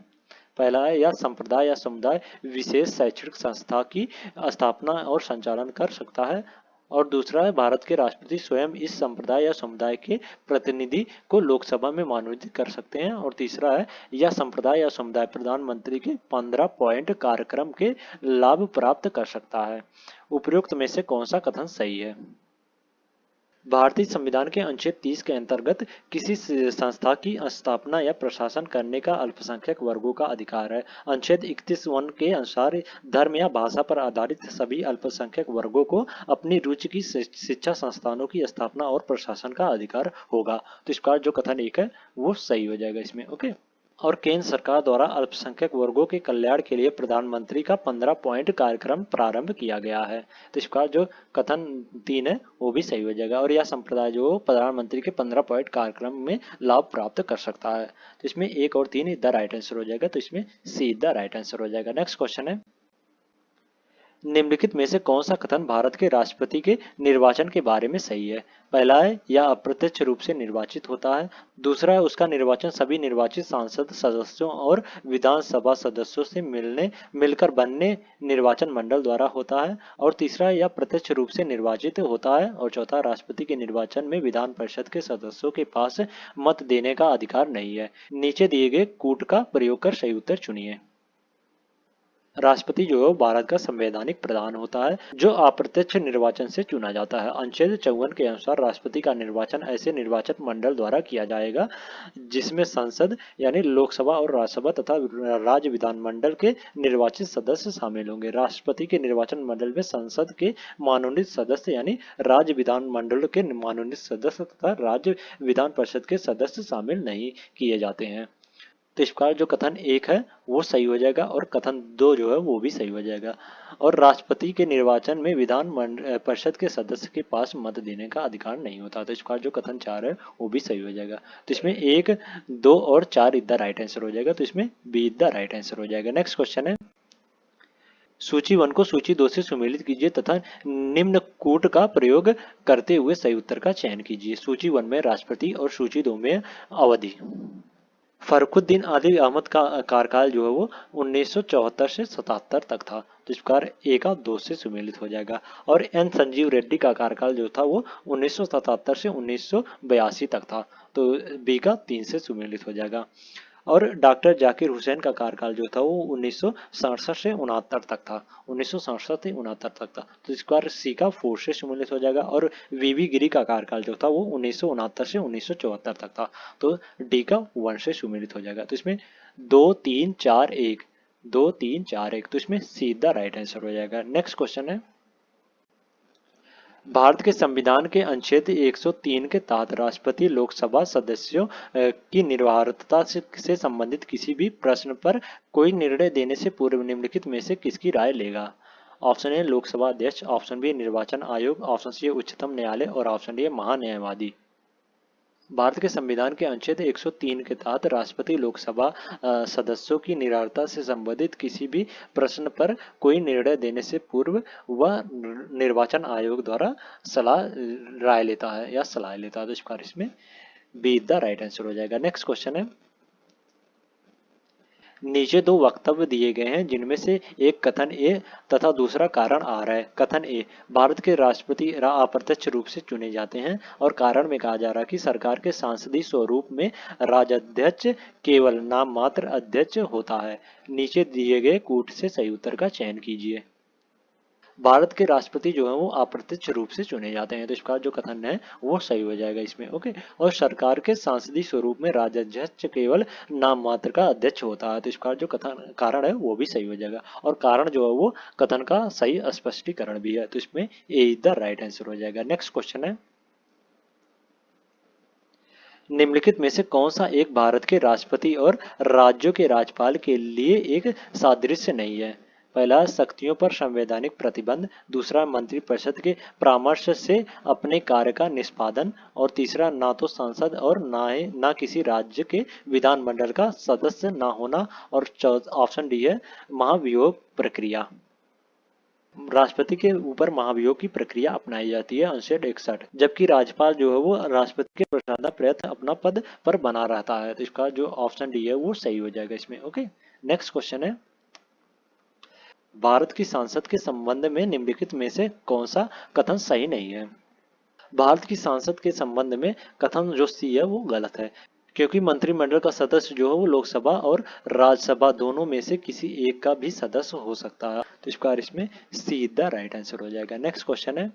पहला है, यह संप्रदाय या समुदाय विशेष शैक्षणिक संस्था की स्थापना और संचालन कर सकता है। और दूसरा है, भारत के राष्ट्रपति स्वयं इस संप्रदाय या समुदाय के प्रतिनिधि को लोकसभा में मनोनीत कर सकते हैं। और तीसरा है, यह संप्रदाय या समुदाय प्रधानमंत्री के 15 पॉइंट कार्यक्रम के लाभ प्राप्त कर सकता है। उपरोक्त में से कौन सा कथन सही है? भारतीय संविधान के अनुच्छेद 30 के अंतर्गत किसी संस्था की स्थापना या प्रशासन करने का अल्पसंख्यक वर्गों का अधिकार है। अनुच्छेद 31(1) के अनुसार धर्म या भाषा पर आधारित सभी अल्पसंख्यक वर्गों को अपनी रुचि की शिक्षा संस्थानों की स्थापना और प्रशासन का अधिकार होगा, तो इसका जो कथन एक है वो सही हो जाएगा इसमें। ओके। और केंद्र सरकार द्वारा अल्पसंख्यक वर्गों के कल्याण के लिए प्रधानमंत्री का 15 पॉइंट कार्यक्रम प्रारंभ किया गया है, तो इसका जो कथन 3 है वो भी सही हो जाएगा। और यह संप्रदाय जो प्रधानमंत्री के 15 पॉइंट कार्यक्रम में लाभ प्राप्त कर सकता है, तो इसमें 1 और 3 द राइट आंसर हो जाएगा, तो इसमें सी द राइट आंसर हो जाएगा। नेक्स्ट क्वेश्चन है, निम्नलिखित में से कौन सा कथन भारत के राष्ट्रपति के निर्वाचन के बारे में सही है? पहला है, यह अप्रत्यक्ष रूप से निर्वाचित होता है। दूसरा है, उसका निर्वाचन सभी निर्वाचित सांसद सदस्यों और विधानसभा सदस्यों से मिलकर बनने निर्वाचन मंडल द्वारा होता है। और तीसरा है, यह प्रत्यक्ष रूप से निर्वाचित होता है। और चौथा, राष्ट्रपति के निर्वाचन में विधान परिषद के सदस्यों के पास मत देने का अधिकार नहीं है। नीचे दिए गए कूट का प्रयोग कर सही उत्तर चुनिए। राष्ट्रपति जो है वो भारत का संवैधानिक प्रधान होता है जो अप्रत्यक्ष निर्वाचन से चुना जाता है। अनुच्छेद 54 के अनुसार राष्ट्रपति का निर्वाचन ऐसे निर्वाचन मंडल द्वारा किया जाएगा जिसमें संसद यानी लोकसभा और राज्यसभा तथा राज्य विधानमंडल के निर्वाचित सदस्य शामिल होंगे। राष्ट्रपति के निर्वाचन मंडल में संसद के मनोनीत सदस्य यानी राज्य विधानमंडल के मनोनीत सदस्य तथा राज्य विधान परिषद के सदस्य शामिल नहीं किए जाते हैं। तो इस प्रकार जो कथन 1 है वो सही हो जाएगा और कथन 2 जो है वो भी सही हो जाएगा। और राष्ट्रपति के निर्वाचन में विधान परिषद के सदस्य के पास मत देने का अधिकार नहीं होता। तो इस प्रकार जो कथन 4 है वो भी सही हो जाएगा। तो इसमें 1, 2 और 4 इज द राइट आंसर हो जाएगा। तो इसमें B is the right answer हो जाएगा। नेक्स्ट क्वेश्चन है, सूची 1 को सूची 2 से सुमेलित कीजिए तथा निम्न कूट का प्रयोग करते हुए सही उत्तर का चयन कीजिए। सूची 1 में राष्ट्रपति और सूची 2 में अवधि। फरुखुद्दीन आदिल अहमद का कार्यकाल जो है वो 1974 से 77 तक था। तो इस प्रकार ए का 2 से सुमेलित हो जाएगा। और एन संजीव रेड्डी का कार्यकाल जो था वो 1977 से 1982 तक था। तो बी का 3 से सुमेलित हो जाएगा। और डॉक्टर जाकिर हुसैन का कार्यकाल जो था वो 1967 से 69 तक था। 1967 से 69 तक था। तो इस बार सी का 4 से सम्मिलित हो जाएगा। और वीवी गिरी का कार्यकाल जो था वो 1969 से 1974 तक था। तो डी का 1 से सम्मिलित हो जाएगा। तो इसमें 2 3 4 1 2 3 4 1 तो इसमें सीधा राइट आंसर हो जाएगा। नेक्स्ट क्वेश्चन है, भारत के संविधान के अनुच्छेद 103 के तहत राष्ट्रपति लोकसभा सदस्यों की निर्वाहकता से संबंधित किसी भी प्रश्न पर कोई निर्णय देने से पूर्व निम्नलिखित में से किसकी राय लेगा? ऑप्शन ए लोकसभा अध्यक्ष, ऑप्शन बी निर्वाचन आयोग, ऑप्शन सी उच्चतम न्यायालय और ऑप्शन डी महान्यायवादी। भारत के संविधान के अनुच्छेद 103 के तहत राष्ट्रपति लोकसभा सदस्यों की निर्वाहकता से संबंधित किसी भी प्रश्न पर कोई निर्णय देने से पूर्व वह निर्वाचन आयोग द्वारा राय लेता है या सलाह लेता है। तो इस प्रकार इसमें बी द राइट आंसर हो जाएगा। नेक्स्ट क्वेश्चन है, नीचे 2 वक्तव्य दिए गए हैं जिनमें से एक कथन ए तथा दूसरा कारण आ रहा है। कथन ए, भारत के राष्ट्रपति अप्रत्यक्ष रूप से चुने जाते हैं। और कारण में कहा जा रहा है कि सरकार के सांसदीय स्वरूप में राजाध्यक्ष केवल नाम मात्र अध्यक्ष होता है। नीचे दिए गए कूट से सही उत्तर का चयन कीजिए। भारत के राष्ट्रपति जो है वो अप्रत्यक्ष रूप से चुने जाते हैं। तो इसका जो कथन है वो सही हो जाएगा इसमें। ओके, और सरकार के सांसदीय स्वरूप में राजाध्यक्ष केवल नाम मात्र का अध्यक्ष होता है। तो इसका जो कथन कारण है वो भी सही हो जाएगा। और कारण जो है वो कथन का सही स्पष्टीकरण भी है। तो इसमें ए इज द राइट आंसर हो जाएगा। नेक्स्ट क्वेश्चन है, निम्नलिखित में से कौन सा एक भारत के राष्ट्रपति और राज्यों के राज्यपाल के लिए एक सादृश्य नहीं है? पहला, शक्तियों पर संवैधानिक प्रतिबंध। दूसरा, मंत्रिपरिषद के परामर्श से अपने कार्य का निष्पादन। और तीसरा, ना तो सांसद और ना किसी राज्य के विधानमंडल का सदस्य ना होना। और ऑप्शन डी है महाभियोग प्रक्रिया। राष्ट्रपति के ऊपर महाभियोग की प्रक्रिया अपनाई जाती है अनुच्छेद 61, जबकि राज्यपाल जो है वो राष्ट्रपति के प्रधान प्रयत्न अपना पद पर बना रहता है। तो इसका जो ऑप्शन डी है वो सही हो जाएगा इसमें। ओके, नेक्स्ट क्वेश्चन है, भारत की संसद के संबंध में निम्नलिखित में से कौन सा कथन सही नहीं है? भारत की संसद के संबंध में कथन जो सी है वो गलत है, क्योंकि मंत्रिमंडल का सदस्य जो है वो लोकसभा और राज्यसभा दोनों में से किसी एक का भी सदस्य हो सकता है। तो इस प्रकार इसमें सी द राइट आंसर हो जाएगा। नेक्स्ट क्वेश्चन है,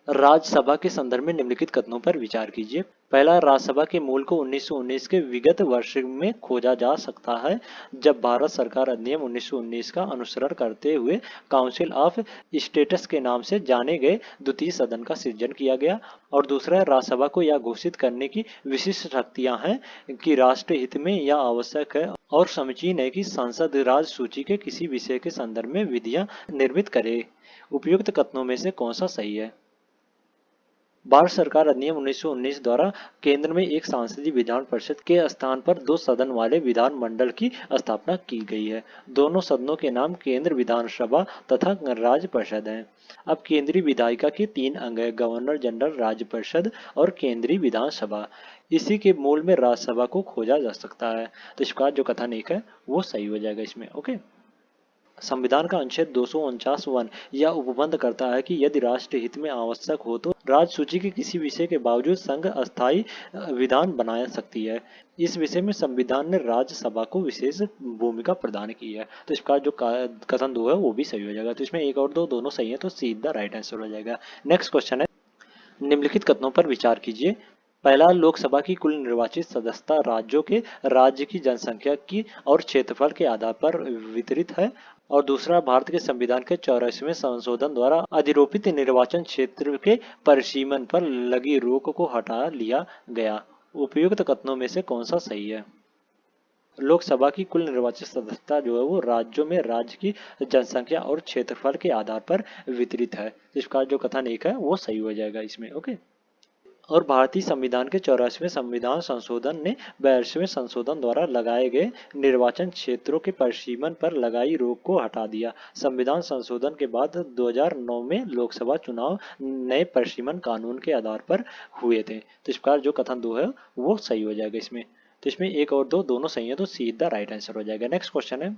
राज्यसभा के संदर्भ में निम्नलिखित कथनों पर विचार कीजिए। पहला, राज्यसभा के मूल को 1919 के विगत वर्ष में खोजा जा सकता है जब भारत सरकार अधिनियम 1919 का अनुसरण करते हुए काउंसिल ऑफ स्टेट्स के नाम से जाने गए द्वितीय सदन का सृजन किया गया। और दूसरा, राज्यसभा को यह घोषित करने की विशिष्ट शक्तियां हैं कि राष्ट्र हित में यह आवश्यक है और समीचीन है कि संसद राज्य सूची के किसी विषय के संदर्भ में विधियां निर्मित करे। उपयुक्त कथनों में से कौन सा सही है? भारत सरकार अधिनियम 1919 द्वारा केंद्र में एक सांसदीय विधान परिषद के स्थान पर 2 सदन वाले विधान मंडल की स्थापना की गई है। दोनों सदनों के नाम केंद्र विधानसभा तथा राज्य परिषद हैं। अब केंद्रीय विधायिका के 3 अंग हैं, गवर्नर जनरल, राज्य परिषद और केंद्रीय विधानसभा। इसी के मूल में राज्यसभा को खोजा जा सकता है। तो इसका जो कथन एक है वो सही हो जाएगा इसमें। ओके। संविधान का अनुच्छेद 249 यह उपबंध करता है कि यदि राष्ट्र हित में आवश्यक हो तो राज्य सूची के किसी विषय के बावजूद संघ अस्थायी विधान बना सकती है। इस विषय में संविधान ने राज्यसभा को विशेष भूमिका प्रदान की है। तो इसका जो कथन 2 है वो भी सही हो जाएगा। तो इसमें 1 और 2 दोनों सही है, तो सीधा राइट आंसर हो जाएगा। नेक्स्ट क्वेश्चन है, निम्नलिखित कथनों पर विचार कीजिए। पहला, लोकसभा की कुल निर्वाचित सदस्यता राज्यों के राज्य की जनसंख्या की और क्षेत्रफल के आधार पर वितरित है। और दूसरा, भारत के संविधान के 84वें संशोधन द्वारा अधिरोपित निर्वाचन क्षेत्र के परिसीमन पर लगी रोक को हटा लिया गया। उपयुक्त कथनों में से कौन सा सही है? लोकसभा की कुल निर्वाचित सदस्यता जो है वो राज्यों में राज्य की जनसंख्या और क्षेत्रफल के आधार पर वितरित है। इसका जो कथन एक है वो सही हो जाएगा इसमें। ओके। और भारतीय संविधान के 84वें संविधान संशोधन ने 82वें संशोधन द्वारा लगाए गए निर्वाचन क्षेत्रों के परिसीमन पर लगाई रोक को हटा दिया। संविधान संशोधन के बाद 2009 में लोकसभा चुनाव नए परिसीमन कानून के आधार पर हुए थे। तो इस प्रकार जो कथन 2 है वो सही हो जाएगा इसमें। तो इसमें 1 और 2 दोनों सही है, तो सीधा राइट आंसर हो जाएगा। नेक्स्ट क्वेश्चन है,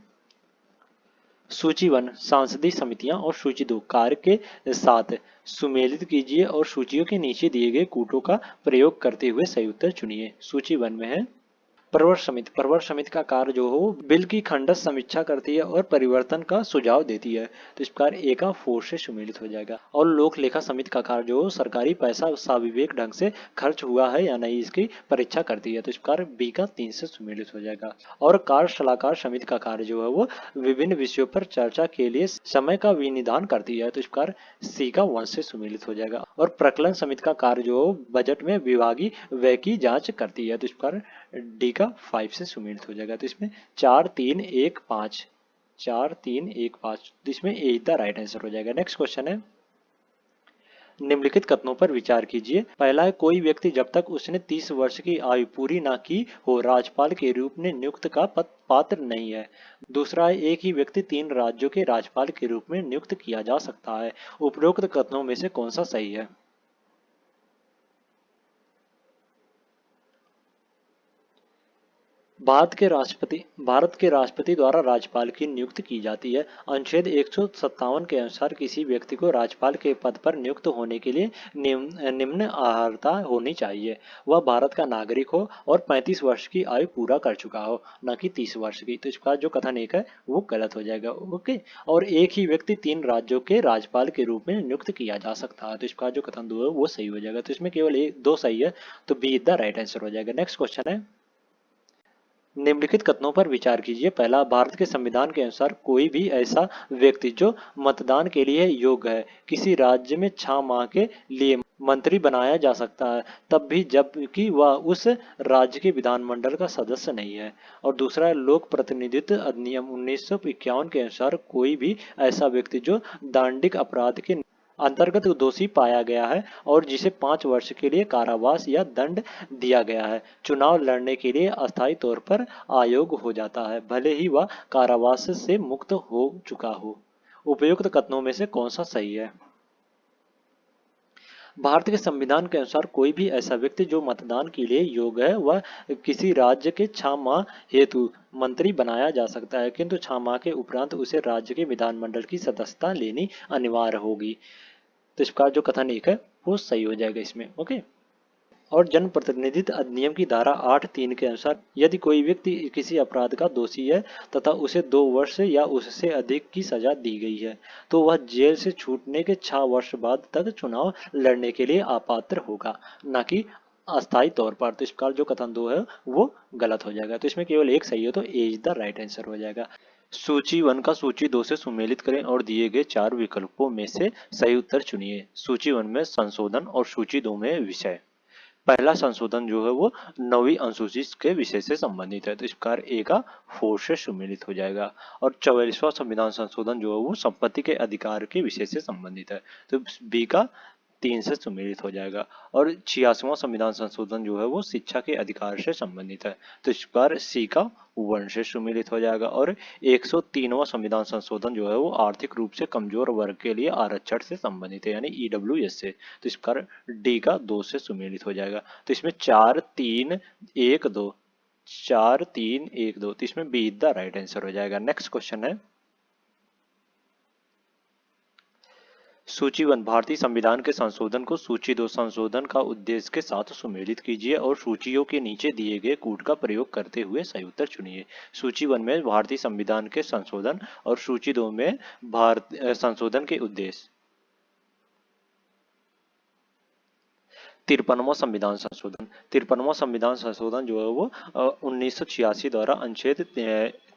सूची 1 सांसदीय समितियां और सूची 2 कार्य के साथ सुमेलित कीजिए और सूचियों के नीचे दिए गए कूटों का प्रयोग करते हुए सही उत्तर चुनिए। सूची 1 में है प्रवर समिति का कार्य जो हो बिल की खंडस समीक्षा करती है और परिवर्तन का सुझाव देती है। तो इस प्रकार ए का 4 से सुमेलित हो जाएगा। और लोक लेखा समिति का कार्य जो हो सरकारी पैसा साविवेक ढंग से खर्च हुआ है या नहीं इसकी परीक्षा करती है। तो इस प्रकार बी का 3 से सुमेलित हो जाएगा। और कार्य सलाहकार समिति का कार्य जो है वो विभिन्न विषयों पर चर्चा के लिए समय का विनिधान करती है। तो इस प्रकार सी का 1 से सुमेलित हो जाएगा। और प्रकलन समिति का कार्य जो हो बजट में विभागीय व्यय की जांच करती है। तो इस प्रकार डी का 5 से सुमेलित हो जाएगा। तो इसमें 4 3 1 5 4 3 1 5, तो इसमें ए द राइट आंसर हो जाएगा। नेक्स्ट क्वेश्चन है, निम्नलिखित कथनों पर विचार कीजिए। पहला है, कोई व्यक्ति जब तक उसने 30 वर्ष की आयु पूरी ना की हो राज्यपाल के रूप में नियुक्त का पद पात्र नहीं है। दूसरा है, एक ही व्यक्ति 3 राज्यों के राज्यपाल के रूप में नियुक्त किया जा सकता है। उपरोक्त कथनों में से कौन सा सही है? भारत के राष्ट्रपति द्वारा राज्यपाल की नियुक्ति की जाती है। अनुच्छेद 157 के अनुसार किसी व्यक्ति को राज्यपाल के पद पर नियुक्त होने के लिए निम्न अर्हता होनी चाहिए। वह भारत का नागरिक हो और 35 वर्ष की आयु पूरा कर चुका हो, न कि 30 वर्ष की। तो इसका जो कथन एक है वो गलत हो जाएगा। ओके। और एक ही व्यक्ति 3 राज्यों के राज्यपाल के रूप में नियुक्त किया जा सकता है। तो इसका जो कथन 2 है वो सही हो जाएगा। तो इसमें केवल 2 सही है, तो बी द राइट आंसर हो जाएगा। नेक्स्ट क्वेश्चन है, निम्नलिखित कथनों पर विचार कीजिए। पहला, भारत के संविधान के अनुसार कोई भी ऐसा व्यक्ति जो मतदान के लिए योग्य है किसी राज्य में 6 माह के लिए मंत्री बनाया जा सकता है, तब भी जबकि वह उस राज्य के विधानमंडल का सदस्य नहीं है। और दूसरा है, लोक प्रतिनिधित्व अधिनियम 1951 के अनुसार कोई भी ऐसा व्यक्ति जो दांडिक अपराध के अंतर्गत दोषी पाया गया है और जिसे 5 वर्ष के लिए कारावास या दंड दिया गया है, चुनाव लड़ने के लिए अस्थायी तौर पर अयोग्य हो जाता है, भले ही वह कारावास से मुक्त हो चुका हो। उपयुक्त कथनों में से कौन सा सही है? भारत के संविधान के अनुसार कोई भी ऐसा व्यक्ति जो मतदान के लिए योग्य है वह किसी राज्य के 6 माह हेतु मंत्री बनाया जा सकता है, किंतु 6 माह के उपरांत उसे राज्य के विधानमंडल की सदस्यता लेनी अनिवार्य होगी। तो इसका जो कथन एक है वो सही हो जाएगा इसमें। ओके। और जन प्रतिनिधित्व अधिनियम की धारा 8(3) के अनुसार यदि कोई व्यक्ति किसी अपराध का दोषी है तथा उसे 2 वर्ष या उससे अधिक की सजा दी गई है, तो वह जेल से छूटने के 6 वर्ष बाद तक चुनाव लड़ने के लिए अपात्र होगा, न कि अस्थायी तौर पर। तो इस प्रकार जो कथन 2 है वो गलत हो जाएगा। तो इसमें केवल एक सही है, तो ए इज द राइट आंसर हो जाएगा। सूची 1 का सूची 2 से सुमेलित करें और दिए गए 4 विकल्पों में से सही उत्तर चुनिए। सूची 1 में संशोधन और सूची 2 में विषय। पहला संशोधन जो है वो 9वीं अनुसूची के विषय से संबंधित है, तो इस प्रकार ए का 4 से सुमेलित हो जाएगा। और 44वां संविधान संशोधन जो है वो संपत्ति के अधिकार के विषय से संबंधित है, तो बी का 3 से सुमेलित हो जाएगा। और 86वां संविधान संशोधन जो है वो शिक्षा के अधिकार से संबंधित है, तो इस बार सी का 1 से सुमेलित हो जाएगा। और 103वां संविधान संशोधन जो है वो आर्थिक रूप से कमजोर वर्ग के लिए आरक्षण से संबंधित है, यानी ईडब्ल्यूएस से, तो इस बार डी का 2 से सुमेलित हो जाएगा। तो इसमें 4 3 1 2, 4 3 1 2, तो इसमें बी द राइट आंसर हो जाएगा। नेक्स्ट क्वेश्चन है, सूची 1, भारतीय संविधान के संशोधन को सूची 2 संशोधन का उद्देश्य के साथ सुमेलित कीजिए और सूचियों के नीचे दिए गए कूट का प्रयोग करते हुए सही उत्तर चुनिए। सूची 1 में भारतीय संविधान के संशोधन और सूची 2 में संशोधन के उद्देश्य। 53वां संविधान संशोधन, 53वां संविधान संशोधन जो है वो 1986 द्वारा अनुच्छेद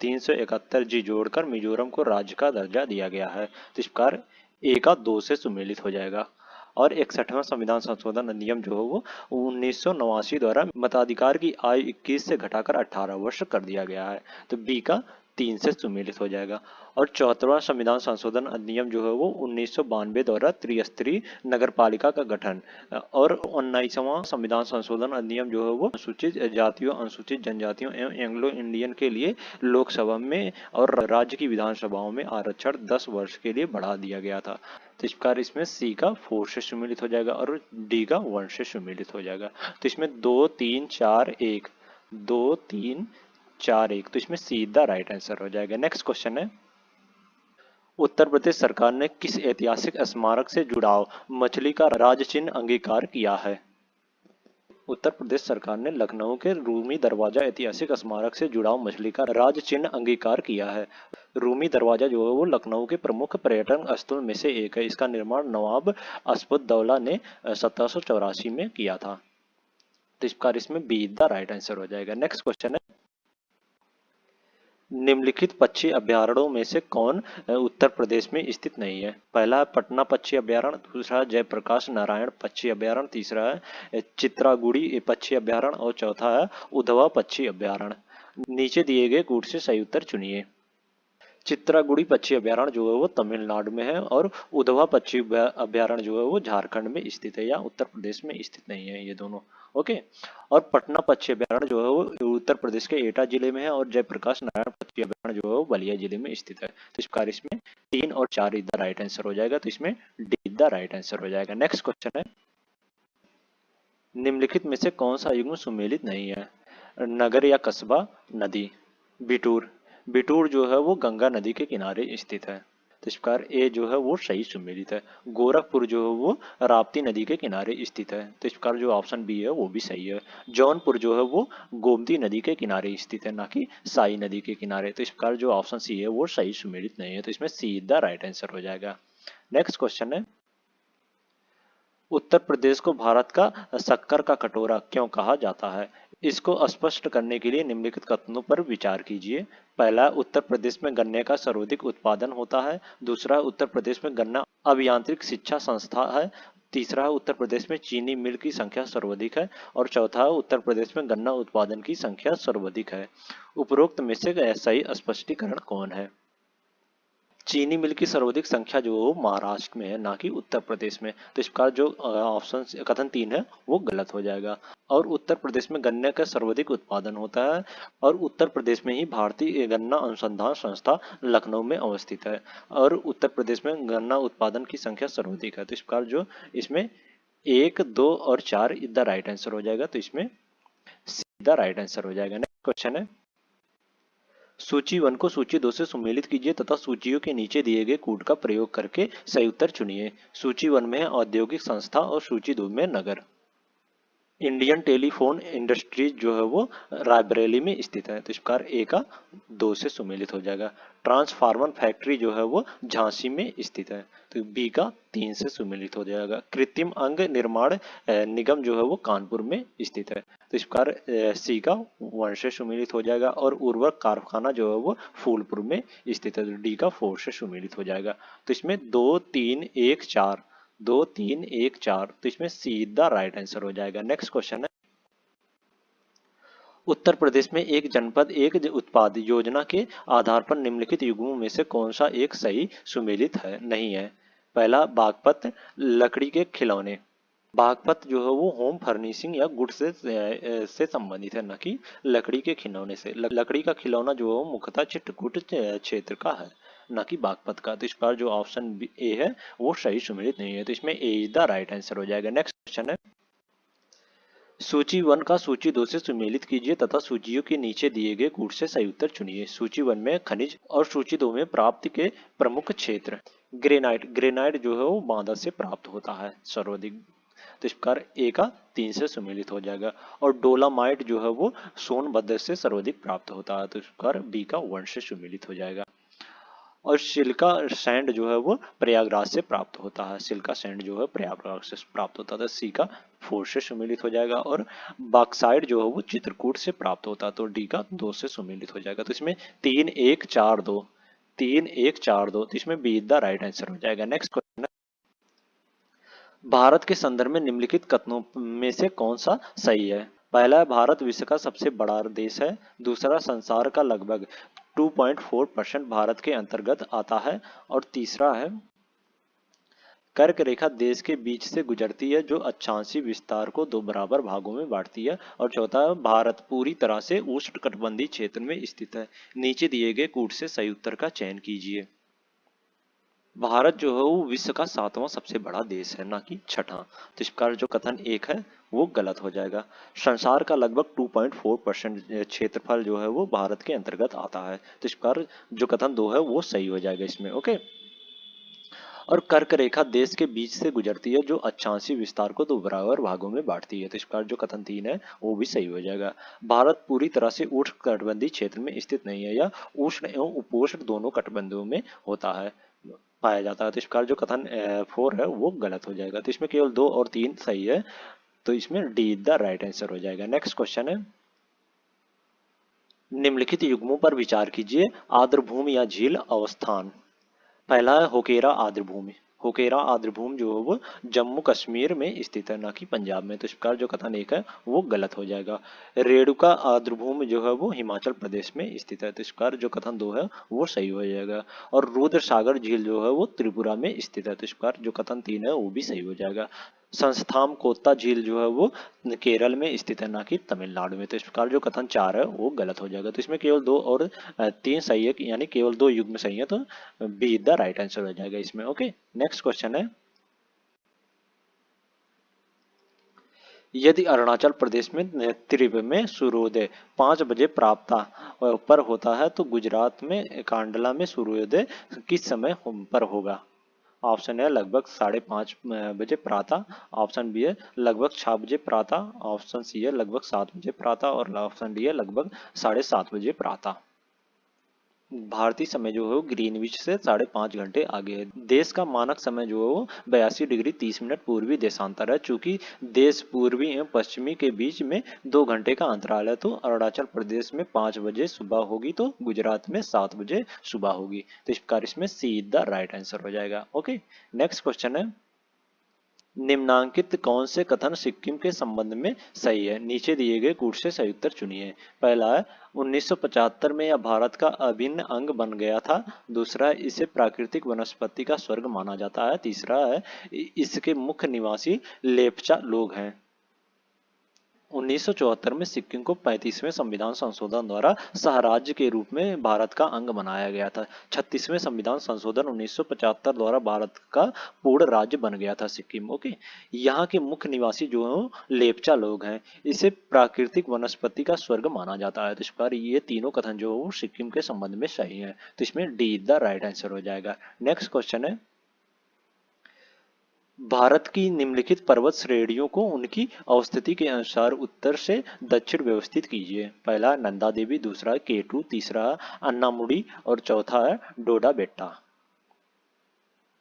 371 जी जोड़कर मिजोरम को राज्य का दर्जा दिया गया है, तो इस प्रकार ए का 2 से सुमेलित हो जाएगा। और 61वां संविधान संशोधन अधिनियम जो है वो 1989 द्वारा मताधिकार की आयु 21 से घटाकर 18 वर्ष कर दिया गया है, तो बी का 3 से सुमेलित हो जाएगा। और 74वां संविधान संशोधन अधिनियम जो है वो 1992 द्वारा त्रिस्तरीय नगर पालिका का गठन। और 19वां संविधान संशोधन अधिनियम जो है वो अनुसूचित जातियों, अनुसूचित जनजातियों एवं एंग्लो इंडियन के लिए लोकसभा में और राज्य की विधानसभाओं में आरक्षण 10 वर्ष के लिए बढ़ा दिया गया था, तो इस प्रकार इसमें सी का 4 से सुमेलित हो जाएगा और डी का 1 से सुमेलित हो जाएगा। तो इसमें 2 3 4 1, 2 3 4 1, तो इसमें सी द राइट आंसर हो जाएगा। नेक्स्ट क्वेश्चन है, उत्तर प्रदेश सरकार ने किस ऐतिहासिक स्मारक से जुड़ाव मछली का राज चिन्ह अंगीकार किया है? उत्तर प्रदेश सरकार ने लखनऊ के रूमी दरवाजा ऐतिहासिक स्मारक से जुड़ाव मछली का राज चिन्ह अंगीकार किया है। रूमी दरवाजा जो है वो लखनऊ के प्रमुख पर्यटन स्थल में से एक है। इसका निर्माण नवाब अस्फुद्दौला ने 1784 में किया था, तो इस प्रकार इसमें बी द राइट आंसर हो जाएगा। नेक्स्ट क्वेश्चन है, निम्नलिखित पक्षी अभ्यारण्यों में से कौन उत्तर प्रदेश में स्थित नहीं है? पहला है पटना पक्षी अभ्यारण्य, दूसरा है जयप्रकाश नारायण पक्षी अभ्यारण्य, तीसरा है चित्रागुड़ी पक्षी अभ्यारण्य और चौथा है उधवा पक्षी अभ्यारण्य। नीचे दिए गए कूट से सही उत्तर चुनिए। चित्रागुड़ी पक्षी अभ्यारण्य जो है वो तमिलनाडु में है और उधवा पक्षी अभ्यारण्य जो है वो झारखंड में स्थित है, या उत्तर प्रदेश में स्थित नहीं है ये दोनों। ओके, और पटना पक्षी अभ्यारण्य जो है वो उत्तर प्रदेश के एटा जिले में है और जयप्रकाश नारायण पक्षी अभ्यारण्य जो है वो बलिया जिले में स्थित है, तो इस प्रकार इसमें 3 और 4 द राइट आंसर हो जाएगा, तो इसमें डी द राइट आंसर हो जाएगा। नेक्स्ट क्वेश्चन है, निम्नलिखित में से कौन सा युग्म सुमेलित नहीं है? नगर या कस्बा, नदी। बिटूर, बिटूर जो है वो गंगा नदी के किनारे स्थित है, तो इस प्रकार ए जो है वो सही सुमेलित है। गोरखपुर जो है वो राप्ती नदी के किनारे स्थित है, तो इस प्रकार जो ऑप्शन बी है वो भी सही है। जौनपुर जो है वो गोमती नदी के किनारे स्थित है, ना कि साई नदी के किनारे, तो इस प्रकार जो ऑप्शन सी है वो सही सुमेलित नहीं है, तो इसमें सी द राइट आंसर हो जाएगा। नेक्स्ट क्वेश्चन है, उत्तर प्रदेश को भारत का शक्कर का कटोरा क्यों कहा जाता है? इसको स्पष्ट करने के लिए निम्नलिखित कथनों पर विचार कीजिए। पहला, उत्तर प्रदेश में गन्ने का सर्वाधिक उत्पादन होता है। दूसरा, उत्तर प्रदेश में गन्ना अभियांत्रिक शिक्षा संस्था है। तीसरा, उत्तर प्रदेश में चीनी मिल की संख्या सर्वाधिक है। और चौथा, उत्तर प्रदेश में गन्ना उत्पादन की संख्या सर्वाधिक है। उपरोक्त में से सही स्पष्टीकरण कौन है? चीनी मिल की सर्वाधिक संख्या जो वो महाराष्ट्र में है, ना कि उत्तर प्रदेश में, तो इस प्रकार जो ऑप्शन कथन 3 है वो गलत हो जाएगा। और उत्तर प्रदेश में गन्ने का सर्वाधिक उत्पादन होता है और उत्तर प्रदेश में ही भारतीय गन्ना अनुसंधान संस्था लखनऊ में अवस्थित है और उत्तर प्रदेश में गन्ना उत्पादन की संख्या सर्वाधिक है, तो इस प्रकार जो इसमें 1 2 और 4 द राइट आंसर हो जाएगा, तो इसमें सीधा राइट आंसर हो जाएगा। नेक्स्ट क्वेश्चन है, सूची 1 को सूची 2 से सुमेलित कीजिए तथा सूचियों के नीचे दिए गए कूट का प्रयोग करके सही उत्तर चुनिए। सूची 1 में है औद्योगिक संस्था और सूची 2 में नगर। इंडियन टेलीफोन इंडस्ट्रीज जो है वो रायबरेली में स्थित है, तो इस प्रकार ए का 2 से सुमेलित हो जाएगा। ट्रांसफार्मर फैक्ट्री जो है वो झांसी में स्थित है, तो बी का 3 से सुमेलित हो जाएगा। कृत्रिम अंग निर्माण निगम जो है वो कानपुर में स्थित है, तो इस प्रकार सी का 1 से सुमेलित हो जाएगा। और उर्वरक कारखाना जो है वो फूलपुर में स्थित है, तो डी का 4 से सुमेलित हो जाएगा। तो इसमें 2 3 1 4, 2 3 1 4, तो इसमें सीधा राइट आंसर हो जाएगा। नेक्स्ट क्वेश्चन है, उत्तर प्रदेश में एक जनपद एक उत्पाद योजना के आधार पर निम्नलिखित युग्मों में से कौन सा एक सही सुमेलित है नहीं है? पहला बागपत, लकड़ी के खिलौने। बागपत जो है वो होम फर्निशिंग या गुड से संबंधित है, न कि लकड़ी के खिलौने से। लकड़ी का खिलौना जो है वो मुख्यतः चित्रकूट क्षेत्र का है, न कि बागपत का। तो इस बार जो ऑप्शन ए है वो सही सुमेलित नहीं है, तो इसमें ए इज द राइट आंसर हो जाएगा। नेक्स्ट क्वेश्चन है, सूची 1 का सूची 2 से सुमेलित कीजिए तथा सूचियों के नीचे दिए गए कूट से सही उत्तर चुनिए। सूची 1 में खनिज और सूची 2 में प्राप्ति के प्रमुख क्षेत्र। ग्रेनाइट, ग्रेनाइट जो है वो बांदा से प्राप्त होता है सर्वाधिक, तो इस प्रकार ए का 3 से सुमेलित हो जाएगा। और डोलामाइट जो है वो सोनभद्र से सर्वाधिक प्राप्त होता है, तो इस प्रकार बी का 1 से सुमेलित हो जाएगा। और सिल्का सैंड जो है वो प्रयागराज से प्राप्त होता है, सिल्का सैंड जो है प्रयागराज से प्राप्त होता है, तो सी का 4 से सुमेलित हो जाएगा। और बॉक्साइट जो है वो चित्रकूट से प्राप्त होता है, तो डी का 2 से सुमेलित हो जाएगा। तो इसमें 3 1 4 2, 3 1 4 2, तो इसमें बी द राइट आंसर हो जाएगा। नेक्स्ट क्वेश्चन, भारत के संदर्भ में निम्नलिखित कथनों में से कौन सा सही है? पहला है भारत विश्व का सबसे बड़ा देश है। दूसरा, संसार का लगभग 2.4% भारत के अंतर्गत आता है। और तीसरा है, कर्क रेखा देश के बीच से गुजरती है जो अक्षांशीय विस्तार को 2 बराबर भागों में बांटती है। और चौथा है, भारत पूरी तरह से उष्णकटिबंधीय क्षेत्र में स्थित है। नीचे दिए गए कूट से सही उत्तर का चयन कीजिए। भारत जो है वो विश्व का 7वां सबसे बड़ा देश है, ना कि छठा, तो इस प्रकार जो कथन 1 है वो गलत हो जाएगा। संसार का लगभग 2.4% क्षेत्रफल जो है वो भारत के अंतर्गत आता है, तो इस प्रकार जो कथन 2 है वो सही हो जाएगा इसमें। ओके। और कर्क रेखा देश के बीच से गुजरती है जो अक्षांशीय विस्तार को 2 बराबर भागों में बांटती है, तो इस प्रकार जो कथन 3 है वो भी सही हो जाएगा। भारत पूरी तरह से उष्णकटिबंधीय क्षेत्र में स्थित नहीं है, या उष्ण एवं उपोष्ण दोनों कटिबंधों में होता है, पाया जाता है, तो इस प्रकार जो कथन 4 है वो गलत हो जाएगा। तो इसमें केवल 2 और 3 सही है, तो इसमें डी द राइट आंसर हो जाएगा। नेक्स्ट क्वेश्चन है, निम्नलिखित युग्मों पर विचार कीजिए। आर्द्रभूमि या झील अवस्थान। पहला है होकेरा आर्द्रभूमि। होकेरा आर्द्रभूमि जो है वो जम्मू कश्मीर में स्थित है, ना कि पंजाब में, तो इस प्रकार जो कथन 1 है वो गलत हो जाएगा। रेणुका आर्द्रभूमि जो है वो हिमाचल प्रदेश में स्थित है, तो इस प्रकार जो कथन 2 है वो सही हो जाएगा। और रुद्र सागर झील जो है वो त्रिपुरा में स्थित है, तो इस प्रकार जो कथन 3 है वो भी सही हो जाएगा। संस्थाम कोत्ता झील जो है वो केरल में स्थित है, ना कि तमिलनाडु में, तो इस प्रकार जो कथन 4 है वो गलत हो जाएगा। तो इसमें केवल 2 और 3 सही है, यानी केवल 2 युग्म सही है, तो बी द राइट आंसर हो जाएगा इसमें। ओके। नेक्स्ट क्वेश्चन है, यदि अरुणाचल प्रदेश में त्रिव में सूर्योदय 5 बजे प्राप्त पर होता है तो गुजरात में कांडला में सूर्योदय किस समय पर होगा? ऑप्शन है लगभग 5:30 बजे प्रातः। ऑप्शन बी है लगभग 6 बजे प्रातः। ऑप्शन सी है लगभग 7 बजे प्रातः। और ऑप्शन डी है लगभग 7:30 बजे प्रातः। भारतीय समय जो है वो ग्रीनविच से 5.5 घंटे आगे है। देश का मानक समय जो है वो 82 डिग्री 30 मिनट पूर्वी देशांतर है। चूंकि देश पूर्वी एवं पश्चिमी के बीच में 2 घंटे का अंतराल है, तो अरुणाचल प्रदेश में 5 बजे सुबह होगी तो गुजरात में 7 बजे सुबह होगी, तो इस प्रकार इसमें सी द राइट आंसर हो जाएगा। ओके। नेक्स्ट क्वेश्चन है, निम्नांकित कौन से कथन सिक्किम के संबंध में सही है? नीचे दिए गए कूट से सही उत्तर चुनिए। पहला है 1975 में यह भारत का अभिन्न अंग बन गया था। दूसरा, इसे प्राकृतिक वनस्पति का स्वर्ग माना जाता है। तीसरा है इसके मुख्य निवासी लेप्चा लोग हैं। 1974 में सिक्किम को 35वें संविधान संशोधन द्वारा सहराज्य के रूप में भारत का अंग बनाया गया था। 36वें संविधान संशोधन 1975 द्वारा भारत का पूर्ण राज्य बन गया था सिक्किम। ओके। यहाँ के मुख्य निवासी जो है लेप्चा लोग हैं। इसे प्राकृतिक वनस्पति का स्वर्ग माना जाता है, तो इस प्रकार ये तीनों कथन जो है वो सिक्किम के संबंध में सही है, तो इसमें डी द राइट आंसर हो जाएगा। नेक्स्ट क्वेश्चन है, भारत की निम्नलिखित पर्वत श्रेणियों को उनकी अवस्थिति के अनुसार उत्तर से दक्षिण व्यवस्थित कीजिए। पहला नंदा देवी, दूसरा केटू, तीसरा अन्नामुडी और चौथा है डोडा बेट्टा।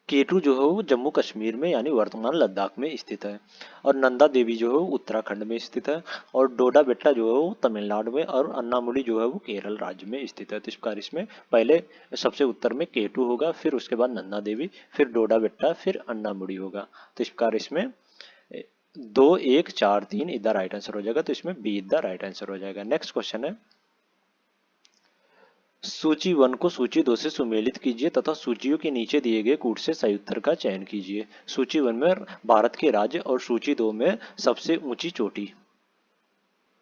केटू जो है वो जम्मू कश्मीर में यानी वर्तमान लद्दाख में स्थित है। और नंदा देवी जो है वो उत्तराखंड में स्थित है। और डोडा बेट्टा जो है वो तमिलनाडु में, और अन्नामुडी जो है वो केरल राज्य में स्थित है। तो इस प्रकार इसमें पहले सबसे उत्तर में केटू होगा, फिर उसके बाद नंदा देवी, फिर डोडा बेट्टा, फिर अन्नामुडी होगा। तो इस प्रकार इसमें 2 1 4 3 इधर राइट आंसर हो जाएगा, तो इसमें बी द राइट आंसर हो जाएगा। नेक्स्ट क्वेश्चन है, सूची 1 को सूची 2 से सुमेलित कीजिए तथा सूचियों के नीचे दिए गए कूट से सही उत्तर का चयन कीजिए। सूची 1 में भारत के राज्य और सूची 2 में सबसे ऊंची चोटी।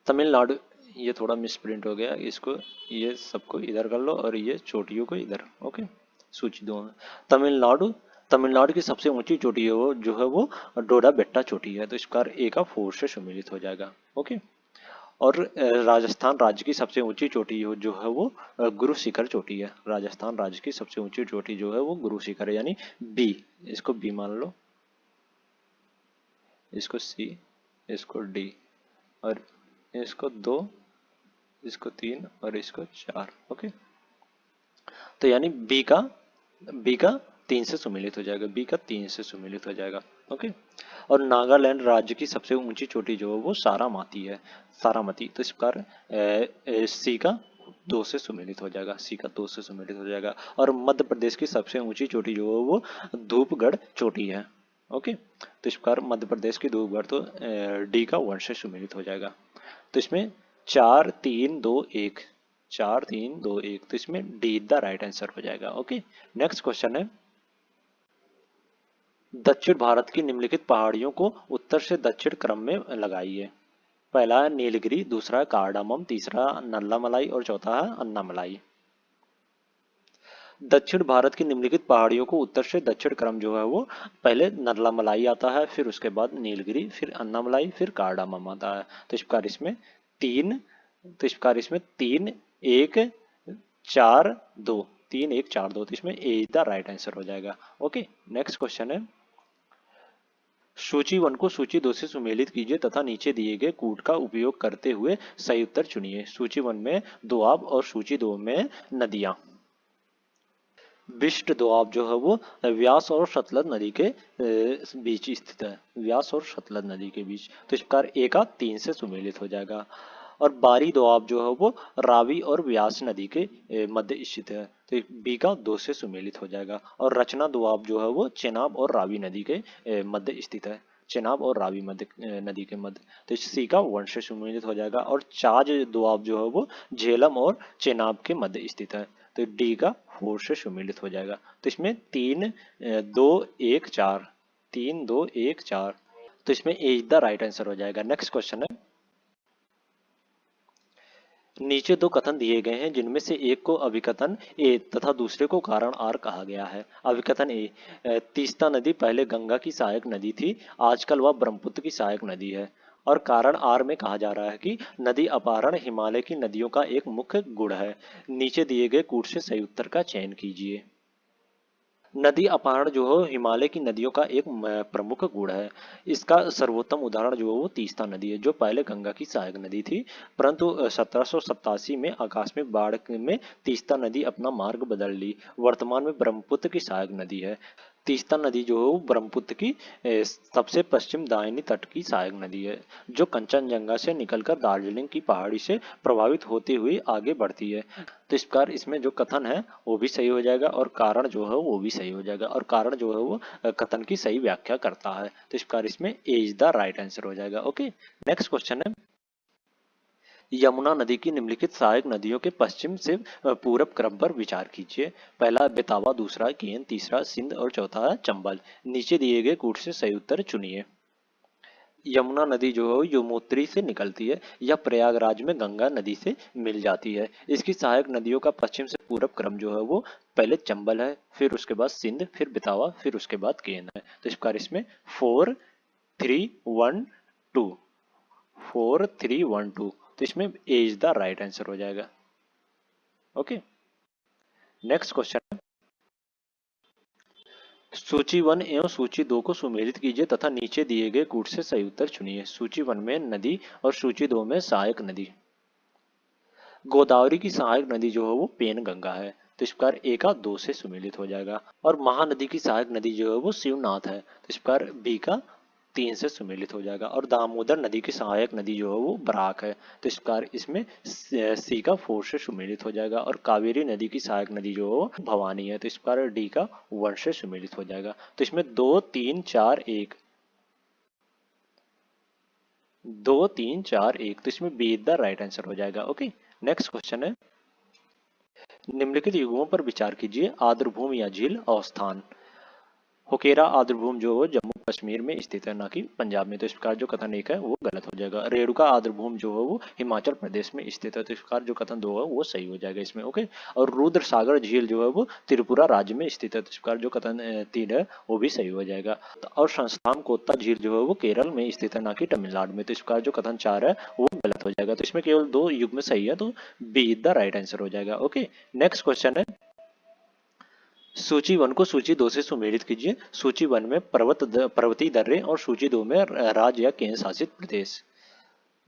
तमिलनाडु, ये थोड़ा मिसप्रिंट हो गया, इसको ये सबको इधर कर लो और ये चोटियों को इधर। ओके, सूची 2 में तमिलनाडु, तमिलनाडु की सबसे ऊंची चोटी है वो जो है वो डोडा बेट्टा चोटी है, तो इस प्रकार ए का 4 से सम्मिलित हो जाएगा। ओके, और राजस्थान राज्य की सबसे ऊंची चोटी जो है वो गुरु शिखर चोटी है। राजस्थान राज्य की सबसे ऊंची चोटी जो है वो गुरु शिखर है, यानी बी, इसको बी मान लो, इसको सी, इसको डी, और इसको 2, इसको 3 और इसको 4। ओके, तो यानी बी का 3 से सम्मिलित हो जाएगा, बी का 3 से सम्मिलित हो जाएगा। ओके, और नागालैंड राज्य की सबसे ऊंची चोटी जो है वो सारामती है, सारामती, तो इस प्रकार सी का 2 से सम्मिलित हो जाएगा, सी का 2 से सम्मिलित हो जाएगा। और मध्य प्रदेश की सबसे ऊंची चोटी जो है वो धूपगढ़ चोटी है। ओके, तो इस प्रकार मध्य प्रदेश की धूपगढ़, तो डी का 1 से सम्मिलित हो जाएगा। तो इसमें 4 3 2 1, 4 3 2 1, तो इसमें डी द राइट आंसर हो जाएगा। ओके, नेक्स्ट क्वेश्चन है, दक्षिण भारत की निम्नलिखित पहाड़ियों को उत्तर से दक्षिण क्रम में लगाइए। पहला है नीलगिरी, दूसरा है कार्डामम, तीसरा नल्लामलाई और चौथा है अन्नामलाई। दक्षिण भारत की निम्नलिखित पहाड़ियों को उत्तर से दक्षिण क्रम जो है वो पहले नल्लामलाई आता है, फिर उसके बाद नीलगिरी, फिर अन्नामलाई, फिर कार्डामम आता है। तो इस प्रकार इसमें तीन, तो इस प्रकार इसमें 3 1 4 2, 3 1 4 2, तो इसमें ए इज द राइट आंसर हो जाएगा। ओके, नेक्स्ट क्वेश्चन है, सूची 1 को सूची 2 से सुमेलित कीजिए तथा नीचे दिए गए कूट का उपयोग करते हुए सही उत्तर चुनिए। सूची 1 में दोआब और सूची 2 में नदियां। बिष्ट दोआब जो है वो व्यास और सतलज नदी के बीच स्थित है, व्यास और सतलज नदी के बीच, तो इस प्रकार ए का 3 से सुमेलित हो जाएगा। और बारी दोआब जो है वो रावी और व्यास नदी के मध्य स्थित है, तो बी का 2 से सुमेलित हो जाएगा। और रचना दोआब जो है वो चेनाब और रावी नदी के मध्य स्थित है, चेनाब और रावी मध्य नदी के मध्य, तो सी का 1 से सुमेलित हो जाएगा। और चाज दोआब जो है वो झेलम और चेनाब के मध्य स्थित है, तो डी का 4 से सम्मिलित हो जाएगा। तो इसमें 3 2 1 4, 3 2 1 4, तो इसमें ए इज द राइट आंसर हो जाएगा। नेक्स्ट क्वेश्चन है, नीचे 2 कथन दिए गए हैं जिनमें से एक को अभिकथन ए तथा दूसरे को कारण आर कहा गया है। अभिकथन ए, तीस्ता नदी पहले गंगा की सहायक नदी थी, आजकल वह ब्रह्मपुत्र की सहायक नदी है। और कारण आर में कहा जा रहा है कि नदी अपहरण हिमालय की नदियों का एक मुख्य गुण है। नीचे दिए गए कूट से सही उत्तर का चयन कीजिए। नदी अपहरण जो है हिमालय की नदियों का एक प्रमुख गुण है। इसका सर्वोत्तम उदाहरण जो है वो तीस्ता नदी है, जो पहले गंगा की सहायक नदी थी, परंतु 1787 में आकस्मिक बाढ़ में तीस्ता नदी अपना मार्ग बदल ली, वर्तमान में ब्रह्मपुत्र की सहायक नदी है। तीस्ता नदी जो है वो ब्रह्मपुत्र की सबसे पश्चिम दाहिनी तट की सहायक नदी है, जो कंचनजंगा से निकलकर दार्जिलिंग की पहाड़ी से प्रभावित होती हुई आगे बढ़ती है। तो इस प्रकार इसमें जो कथन है वो भी सही हो जाएगा और कारण जो है वो भी सही हो जाएगा, और कारण जो है वो कथन की सही व्याख्या करता है, तो इस प्रकार इसमें ए इज द राइट आंसर हो जाएगा। ओके, नेक्स्ट क्वेश्चन है, यमुना नदी की निम्नलिखित सहायक नदियों के पश्चिम से पूरब क्रम पर विचार कीजिए। पहला बेतावा, दूसरा केन, तीसरा सिंध और चौथा है चंबल। नीचे दिए गए कूट से सही उत्तर चुनिए। यमुना नदी जो है यमुनोत्री से निकलती है, यह प्रयागराज में गंगा नदी से मिल जाती है। इसकी सहायक नदियों का पश्चिम से पूरब क्रम जो है वो पहले चंबल है, फिर उसके बाद सिंध, फिर बेतावा, फिर उसके बाद केन है। तो इस प्रकार इसमें 4 3 1 2, 4 3 1 2, तो इसमें ए इज द राइट आंसर हो जाएगा। ओके, नेक्स्ट क्वेश्चन, सूची 1 एवं सूची 2 को सुमेलित कीजिए तथा नीचे दिए गए कूट से सही उत्तर चुनिए। सूची 1 में नदी और सूची 2 में सहायक नदी। गोदावरी की सहायक नदी जो है वो पेन गंगा है, तो इस प्रकार ए का 2 से सुमेलित हो जाएगा। और महानदी की सहायक नदी जो है वो शिवनाथ है, तो इस प्रकार बी का 3 से सुमेलित हो जाएगा। और दामोदर नदी की सहायक नदी जो है वो बराक है, तो इस प्रकार इसमें सी का 4 से सुमेलित हो जाएगा। और कावेरी नदी की सहायक नदी जो है वो भवानी है, तो इस प्रकार डी का 1 से सुमेलित हो जाएगा। तो इसमें 2 3 4 1, 2 3 4 1, तो इसमें बी द राइट आंसर हो जाएगा। ओके, नेक्स्ट क्वेश्चन है, निम्नलिखित युग्मों पर विचार कीजिए। आर्द्रभूमि या झील अवस्थान। होकेरा आर्द्रभूमि जो है जम्मू कश्मीर में स्थित है, ना कि पंजाब में। तो इस प्रकार जो कथन एक है वो गलत हो जाएगा। रेणुका आर्द्रभूमि जो है वो हिमाचल प्रदेश में स्थित है। तो इस प्रकार जो कथन दो है वो सही हो जाएगा इसमें। ओके। और रुद्र सागर झील जो है वो त्रिपुरा राज्य में स्थित है। तो इस प्रकार जो कथन तीन है वो भी सही हो जाएगा। और संस्थान कोत्ता झील जो है वो केरल में स्थित है, ना कि तमिलनाडु में। तो इस प्रकार जो कथन चार है वो गलत हो जाएगा। तो इसमें केवल दो युग्म सही है, तो बी द राइट आंसर हो जाएगा। ओके। नेक्स्ट क्वेश्चन है, सूची वन को सूची दो से सुमेलित कीजिए। सूची वन में पर्वतीय दर्रे और सूची दो में राज्य या केंद्र शासित प्रदेश।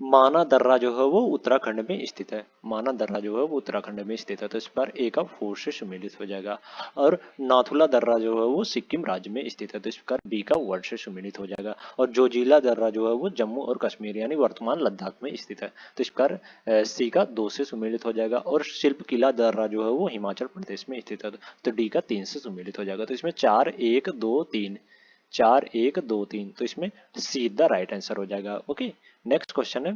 माना दर्रा जो है वो उत्तराखंड में स्थित है। माना दर्रा जो है वो उत्तराखंड में स्थित है। तो इस पर ए का फोर से सुमेलित हो जाएगा। और नाथुला दर्रा जो है वो सिक्किम राज्य में स्थित है। तो इस प्रकार बी का वर्ड से सुमेलित हो जाएगा। और जोजिला दर्रा जो है वो जम्मू और कश्मीर यानी वर्तमान लद्दाख में स्थित है। तो इस प्रकार सी का दो से सुमेलित हो जाएगा। और शिल्प किला दर्रा जो है वो हिमाचल प्रदेश में स्थित है। तो डी का तीन से सुमेलित हो जाएगा। तो इसमें चार एक दो तीन, चार एक दो तीन, तो इसमें सीधा राइट आंसर हो जाएगा। ओके। नेक्स्ट क्वेश्चन है,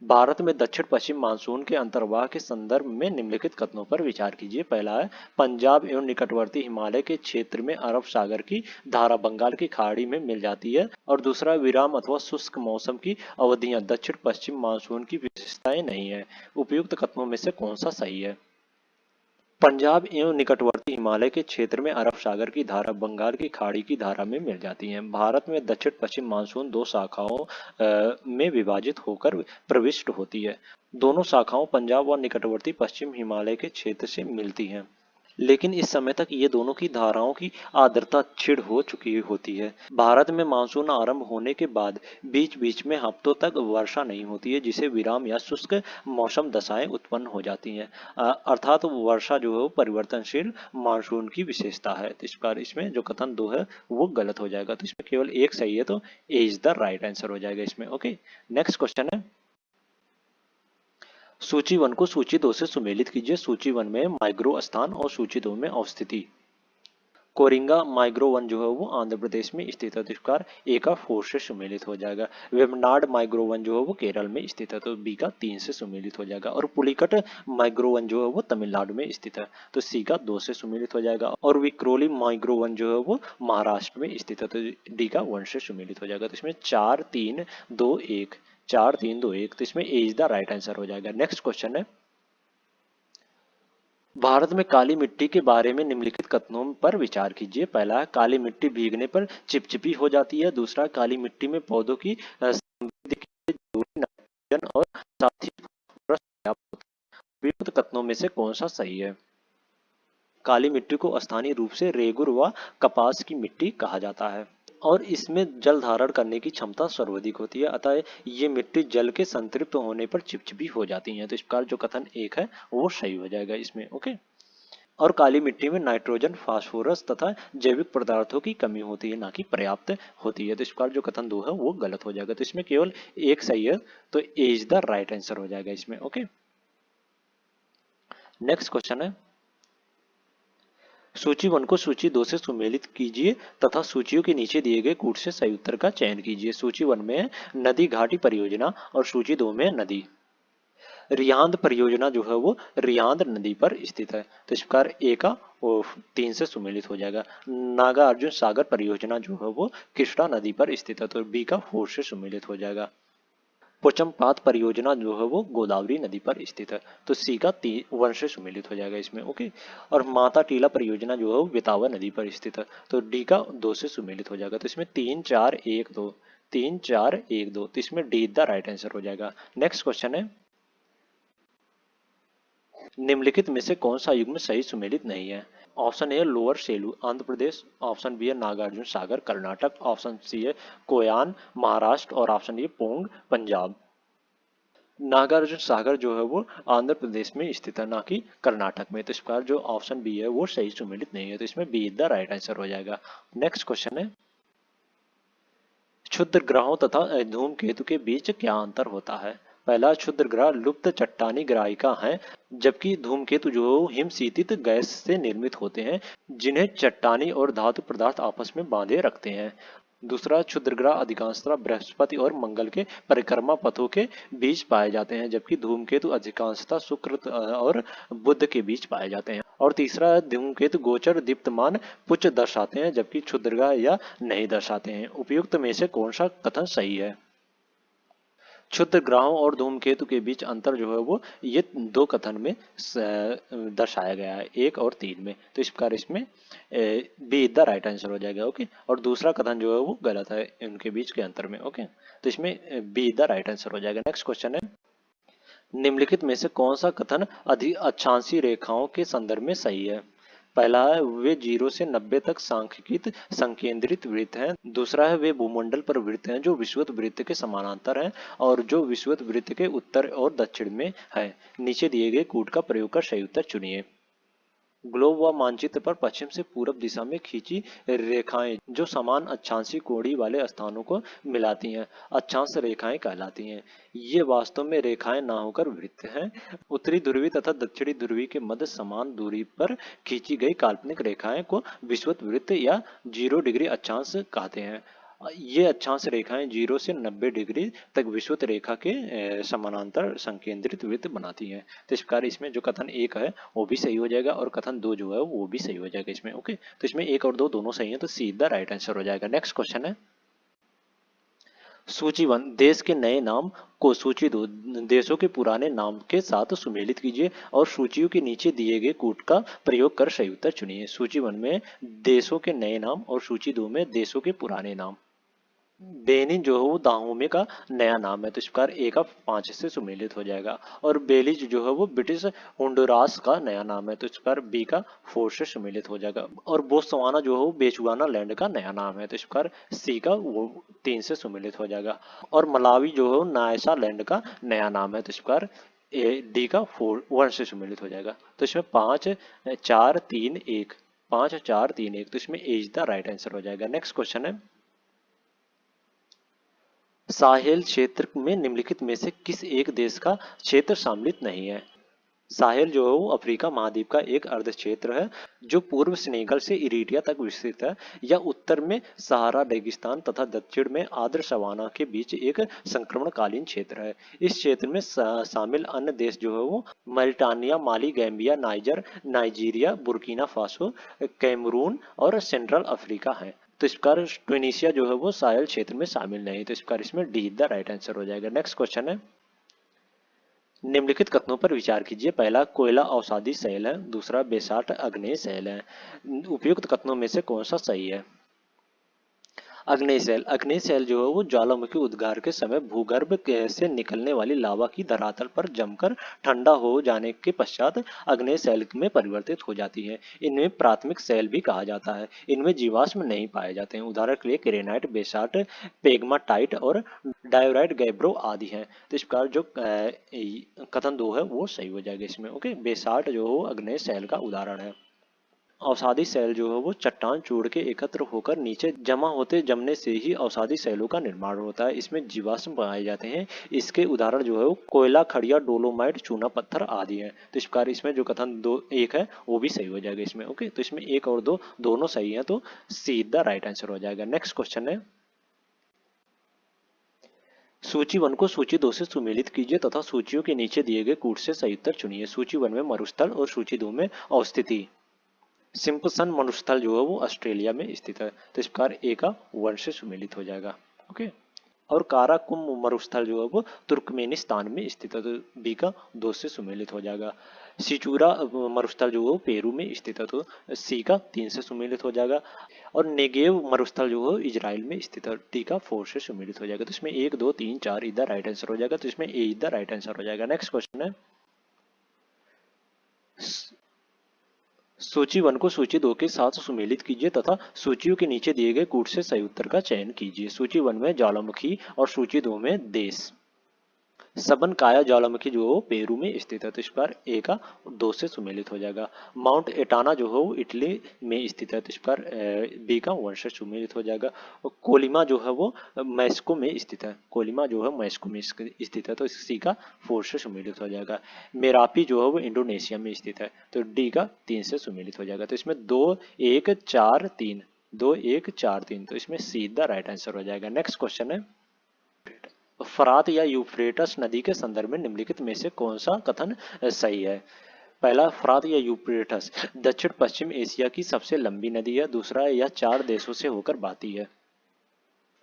भारत में दक्षिण पश्चिम मानसून के अंतर्वाह के संदर्भ में निम्नलिखित कथनों पर विचार कीजिए। पहला है, पंजाब एवं निकटवर्ती हिमालय के क्षेत्र में अरब सागर की धारा बंगाल की खाड़ी में मिल जाती है। और दूसरा, विराम अथवा शुष्क मौसम की अवधियां दक्षिण पश्चिम मानसून की विशेषताएं नहीं है। उपयुक्त कथनों में से कौन सा सही है? पंजाब एवं निकटवर्ती हिमालय के क्षेत्र में अरब सागर की धारा बंगाल की खाड़ी की धारा में मिल जाती है। भारत में दक्षिण पश्चिम मानसून दो शाखाओं में विभाजित होकर प्रविष्ट होती है। दोनों शाखाओं पंजाब और निकटवर्ती पश्चिम हिमालय के क्षेत्र से मिलती हैं, लेकिन इस समय तक ये दोनों की धाराओं की आर्द्रता क्षीण हो चुकी होती है। भारत में मानसून आरंभ होने के बाद बीच बीच में हफ्तों तक वर्षा नहीं होती है, जिसे विराम या शुष्क मौसम दशाएं उत्पन्न हो जाती हैं। अर्थात वर्षा जो है वो परिवर्तनशील मानसून की विशेषता है। तो इस प्रकार इसमें जो कथन दो है वो गलत हो जाएगा। तो इसमें केवल एक सही है, तो ए इज द राइट आंसर हो जाएगा इसमें। ओके। नेक्स्ट क्वेश्चन है, सूची वन को सूची दो से सुमेलित कीजिए। सूची वन में माइग्रो स्थान और सूची दो में अवस्थिति। कोरिंगा माइग्रो वन जो है वो आंध्र प्रदेश में स्थित है। तो इसका ए का फोर से सुमेलित हो जाएगा। वेमनाड माइग्रो वन जो है वो केरल में स्थित है। तो बी का तीन से सुमेलित हो जाएगा। और पुलिकट माइग्रो वन जो है वो तमिलनाडु में स्थित है। तो सी का दो से सुमेलित हो जाएगा। और विक्रोली माइग्रो वन जो है वो महाराष्ट्र में स्थित है। तो डी का वन से सुमेलित हो जाएगा। तो इसमें चार तीन दो एक, चार तीन दो एक, तो इसमें ए इज द राइट आंसर हो जाएगा। नेक्स्ट क्वेश्चन है, भारत में काली मिट्टी के बारे में निम्नलिखित कथनों पर विचार कीजिए। पहला है, काली मिट्टी भीगने पर चिपचिपी हो जाती है। दूसरा, काली मिट्टी में पौधों की समृद्धि के लिए जरूरी नाइट्रोजन और साथ ही फास्फोरस पर्याप्त होता है। उपयुक्त कथनों में से कौन सा सही है? काली मिट्टी को स्थानीय रूप से रेगुर व कपास की मिट्टी कहा जाता है और इसमें जल धारण करने की क्षमता सर्वाधिक होती है, अतः ये मिट्टी जल के संतृप्त होने पर चिपचिपी हो जाती है। तो इस प्रकार जो कथन एक है वो सही हो जाएगा इसमें। ओके। और काली मिट्टी में नाइट्रोजन, फास्फोरस तथा जैविक पदार्थों की कमी होती है, ना कि पर्याप्त होती है। तो इस प्रकार जो कथन दो है वो गलत हो जाएगा। तो इसमें केवल एक सही है, तो ए इज द राइट आंसर हो जाएगा इसमें। ओके। नेक्स्ट क्वेश्चन है, सूची वन को सूची दो से सुमेलित कीजिए तथा सूचियों के नीचे दिए गए कूट से सही उत्तर का चयन कीजिए। सूची वन में नदी घाटी परियोजना और सूची दो में नदी। रियांद परियोजना जो है वो रियांद नदी पर स्थित है। तो इस प्रकार ए का तीन से सुमेलित हो जाएगा। नागा अर्जुन सागर परियोजना जो है वो कृष्णा नदी पर स्थित है। तो बी का फोर से सुमेलित हो जाएगा। पोचमपात परियोजना जो है वो गोदावरी नदी पर स्थित है। तो सी का वन से सुमेलित हो जाएगा इसमें। ओके। और माता टीला परियोजना जो है वो बेतावा नदी पर स्थित है। तो डी का दो से सुमेलित हो जाएगा। तो इसमें तीन चार एक दो, तीन चार एक दो, तो इसमें डी द राइट आंसर हो जाएगा। नेक्स्ट क्वेश्चन है, निम्नलिखित में से कौन सा युग्म सही सुमेलित नहीं है? Option A lower Sileru Andhra Pradesh, option B है नागार्जुन सागर कर्नाटक, ऑप्शन सी है कोयान महाराष्ट्र और ऑप्शन डी पोंग पंजाब। नागार्जुन सागर जो है वो आंध्र प्रदेश में स्थित है, ना कि कर्नाटक में। तो इस प्रकार जो ऑप्शन बी है वो सही सुमेलित नहीं है। तो इसमें बी द राइट आंसर हो जाएगा। नेक्स्ट क्वेश्चन है, क्षुद्र ग्रहों तथा धूमकेतु के बीच क्या अंतर होता है? पहला, क्षुद्र ग्रह लुप्त चट्टानी ग्राहिका हैं, जबकि धूमकेतु जो हिमशीतित गैस से निर्मित होते हैं, जिन्हें चट्टानी और धातु पदार्थ आपस में बांधे रखते हैं। दूसरा, क्षुद्रग्रह अधिकांशतः बृहस्पति और मंगल के परिक्रमा पथों के बीच पाए जाते हैं, जबकि धूमकेतु अधिकांशतः शुक्र और बुध के बीच पाए जाते हैं। और तीसरा, धूमकेतु गोचर दीप्तमान पुच्छ दर्शाते हैं, जबकि क्षुद्रग्रह या नहीं दर्शाते हैं। उपयुक्त में से कौन सा कथन सही है? क्षुद्र ग्रहों और धूमकेतु के बीच अंतर जो है वो ये दो कथन में दर्शाया गया है, 1 और 3 में। तो इस प्रकार इसमें बी द राइट आंसर हो जाएगा। ओके, और दूसरा कथन जो है वो गलत है इनके बीच के अंतर में। ओके, तो इसमें बी द राइट आंसर हो जाएगा। नेक्स्ट क्वेश्चन है, निम्नलिखित में से कौन सा कथन अधिक अक्षांशीय रेखाओं के संदर्भ में सही है? पहला है, वे 0 से 90 तक सांख्यिकीय संकेंद्रित वृत्त हैं। दूसरा है, वे भूमंडल पर वृत्त हैं जो विषुवत वृत्त के समानांतर हैं और जो विषुवत वृत्त के उत्तर और दक्षिण में है। नीचे दिए गए कूट का प्रयोग कर सही उत्तर चुनिए। ग्लोब व मानचित्र पर पश्चिम से पूर्व दिशा में खींची रेखाएं जो समान अक्षांशीय कोणीय वाले स्थानों को मिलाती हैं अक्षांश रेखाएं कहलाती हैं। ये वास्तव में रेखाएं ना होकर वृत्त हैं। उत्तरी ध्रुवी तथा दक्षिणी ध्रुवी के मध्य समान दूरी पर खींची गई काल्पनिक रेखाएं को विषुवत वृत्त या 0 डिग्री अक्षांश कहते हैं। ये अक्षांश रेखाएं 0 से 90 डिग्री तक विषुवत रेखा के समानांतर संकेंद्रित वृत्त बनाती हैं। तो इस प्रकार इसमें जो कथन 1 है वो भी सही हो जाएगा और कथन 2 जो है वो भी सही हो जाएगा इसमें। ओके, तो इसमें 1 और 2 दोनों सही है, तो सीधा राइट आंसर हो जाएगा। नेक्स्ट क्वेश्चन है, सूची 1, देश के नए नाम को सूची 2 देशों के पुराने नाम के साथ सुमेलित कीजिए और सूचियों के नीचे दिए गए कूट का प्रयोग कर सही उत्तर चुनिए। सूची 1 में देशों के नए नाम और सूची 2 में देशों के पुराने नाम। बेनिन जो है वो दाहोमे का नया नाम है, तो इस प्रकार ए का 5 से सुमेलित हो जाएगा। और बेलीज जो है वो ब्रिटिश होंडुरास का नया नाम है, तो इस प्रकार बी का 4 से सुमेलित हो जाएगा। और बोत्सवाना जो है वो बेचुआना लैंड का नया नाम है, तो इस प्रकार सी का वो 3 से सुमेलित हो जाएगा। और मलावी जो है वो नायसा लैंड का नया नाम है, तो इस प्रकार डी का 1 से सुमेलित हो जाएगा। तो इसमें 5 4 3 1 5 4 3 1, तो इसमें ए इज द राइट आंसर हो जाएगा। नेक्स्ट क्वेश्चन है, साहेल क्षेत्र में निम्नलिखित में से किस एक देश का क्षेत्र सम्मिलित नहीं है? साहेल जो है वो अफ्रीका महाद्वीप का एक अर्ध क्षेत्र है जो पूर्व सेनेगल से इरिट्रिया तक विस्तृत है। यह उत्तर में सहारा रेगिस्तान तथा दक्षिण में आर्द्र सवाना के बीच एक संक्रमणकालीन क्षेत्र है। इस क्षेत्र में शामिल अन्य देश जो है वो Mauritania, Mali, Gambia, Niger, Nigeria, Burkina Faso, Cameroon और सेंट्रल अफ्रीका है। तो इस प्रकार ट्यूनीशिया जो है वो साहेल क्षेत्र में शामिल नहीं, तो इस प्रकार इसमें डी द राइट आंसर हो जाएगा। नेक्स्ट क्वेश्चन है, निम्नलिखित कथनों पर विचार कीजिए। पहला, कोयला अवसादी शैल है। दूसरा, बेसाल्ट आग्नेय शैल है। उपयुक्त कथनों में से कौन सा सही है? अग्नेय शैल जो है वो ज्वालामुखी उद्गार के समय भूगर्भ से निकलने वाली लावा की धरातल पर जमकर ठंडा हो जाने के पश्चात अग्नेय शैल में परिवर्तित हो जाती है। इनमें प्राथमिक शैल भी कहा जाता है। इनमें जीवाश्म नहीं पाए जाते हैं। उदाहरण के लिए ग्रेनाइट, बेसाल्ट, पेग्माटाइट और डायोराइट, गैब्रो आदि हैं। तो इस प्रकार जो कथन 2 है वो सही हो जाएगा इसमें। ओके, बेसाल्ट जो है अग्नेय शैल का उदाहरण है। अवसादी शैल जो है वो चट्टान चूड़ के एकत्र होकर नीचे जमा होते जमने से ही अवसादी शैलों का निर्माण होता है। इसमें जीवाश्म पाए जाते हैं। इसके उदाहरण जो है वो कोयला, खड़िया, डोलोमाइट, चूना पत्थर आदि हैं। तो इस प्रकार इसमें जो कथन 2 1 है वो भी सही हो जाएगा इसमें। ओके, तो इसमें 1 और 2 दोनों सही है, तो सीधा राइट आंसर हो जाएगा। नेक्स्ट क्वेश्चन है, सूची 1 को सूची 2 से सुमेलित कीजिए तथा सूचियों के नीचे दिए गए कूट से सही उत्तर चुनिए। सूची 1 में मरुस्थल और सूची 2 में अवस्थिति। सिम्पसन मरुस्थल जो है वो ऑस्ट्रेलिया में स्थित है, तो इस प्रकार ए का 1 से सुमेलित हो जाएगा। ओके, और काराकुम मरुस्थल जो है वो तुर्कमेनिस्तान में स्थित है, तो बी का 2 से सुमेलित हो जाएगा। सिचुरा मरुस्थल जो है वो पेरू में स्थित है, तो सी का 3 से सुमेलित हो जाएगा। और नेगेव मरुस्थल जो है इजराइल में स्थित है, डी का 4 से सुमेलित हो जाएगा। तो इसमें 1 2 3 4 इधर राइट आंसर हो जाएगा, तो इसमें ए इधर राइट आंसर हो जाएगा। नेक्स्ट क्वेश्चन है, सूची 1 को सूची 2 के साथ सुमेलित कीजिए तथा सूचियों के नीचे दिए गए कूट से सही उत्तर का चयन कीजिए। सूची 1 में ज्वालामुखी और सूची 2 में देश। सबनकाया ज्वालामुखी जो है पेरू में स्थित है, तो इस पर ए का 2 से सुमेलित हो जाएगा। माउंट एटाना जो है वो इटली में स्थित है, तो इस पर बी का 1 से सुमेलित हो जाएगा। और कोलिमा जो है वो मैस्को में स्थित है, कोलिमा जो है मैस्को में स्थित है, तो सी का 4 से सुमेलित हो जाएगा। मेरापी जो है वो इंडोनेशिया में स्थित है, तो डी का 3 से सुमेलित हो जाएगा। तो इसमें 2 1 4 3 2 1 4 3, तो इसमें सी द राइट आंसर हो जाएगा। नेक्स्ट क्वेश्चन है, फरात या यूफ्रेटस नदी के संदर्भ में निम्नलिखित में से कौन सा कथन सही है? पहला, फरात या यूफ्रेटस दक्षिण पश्चिम एशिया की सबसे लंबी नदी है। दूसरा, यह 4 देशों से होकर बहती है।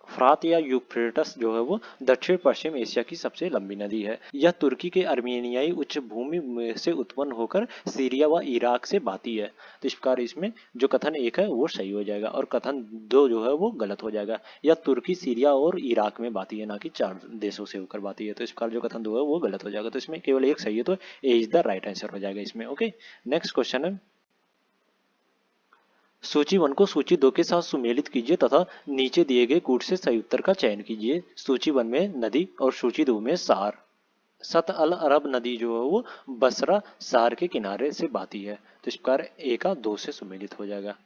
फरात या यूफ्रेटस जो है वो दक्षिण पश्चिम एशिया की सबसे लंबी नदी है। यह तुर्की के अर्मेनियाई उच्च भूमि में से उत्पन्न होकर सीरिया व इराक से बहती है। तो इस प्रकार इसमें जो कथन एक है वो सही हो जाएगा और कथन दो जो है वो गलत हो जाएगा। यह तुर्की, सीरिया और इराक में बहती है, ना कि 4 देशों से होकर बहती है। तो इस प्रकार जो कथन दो है वो गलत हो जाएगा। तो इसमें केवल एक सही है, तो ए इज द राइट आंसर हो जाएगा इसमें। ओके, नेक्स्ट क्वेश्चन है, सूची 1 को सूची 2 के साथ सुमेलित कीजिए तथा नीचे दिए गए कूट से सही उत्तर का चयन कीजिए। सूची 1 में नदी और सूची 2 में सार। सत अल अरब नदी जो है वो बसरा सार के किनारे से बहती है। तो इस प्रकार ए का 2 से सुमेलित हो जाएगा।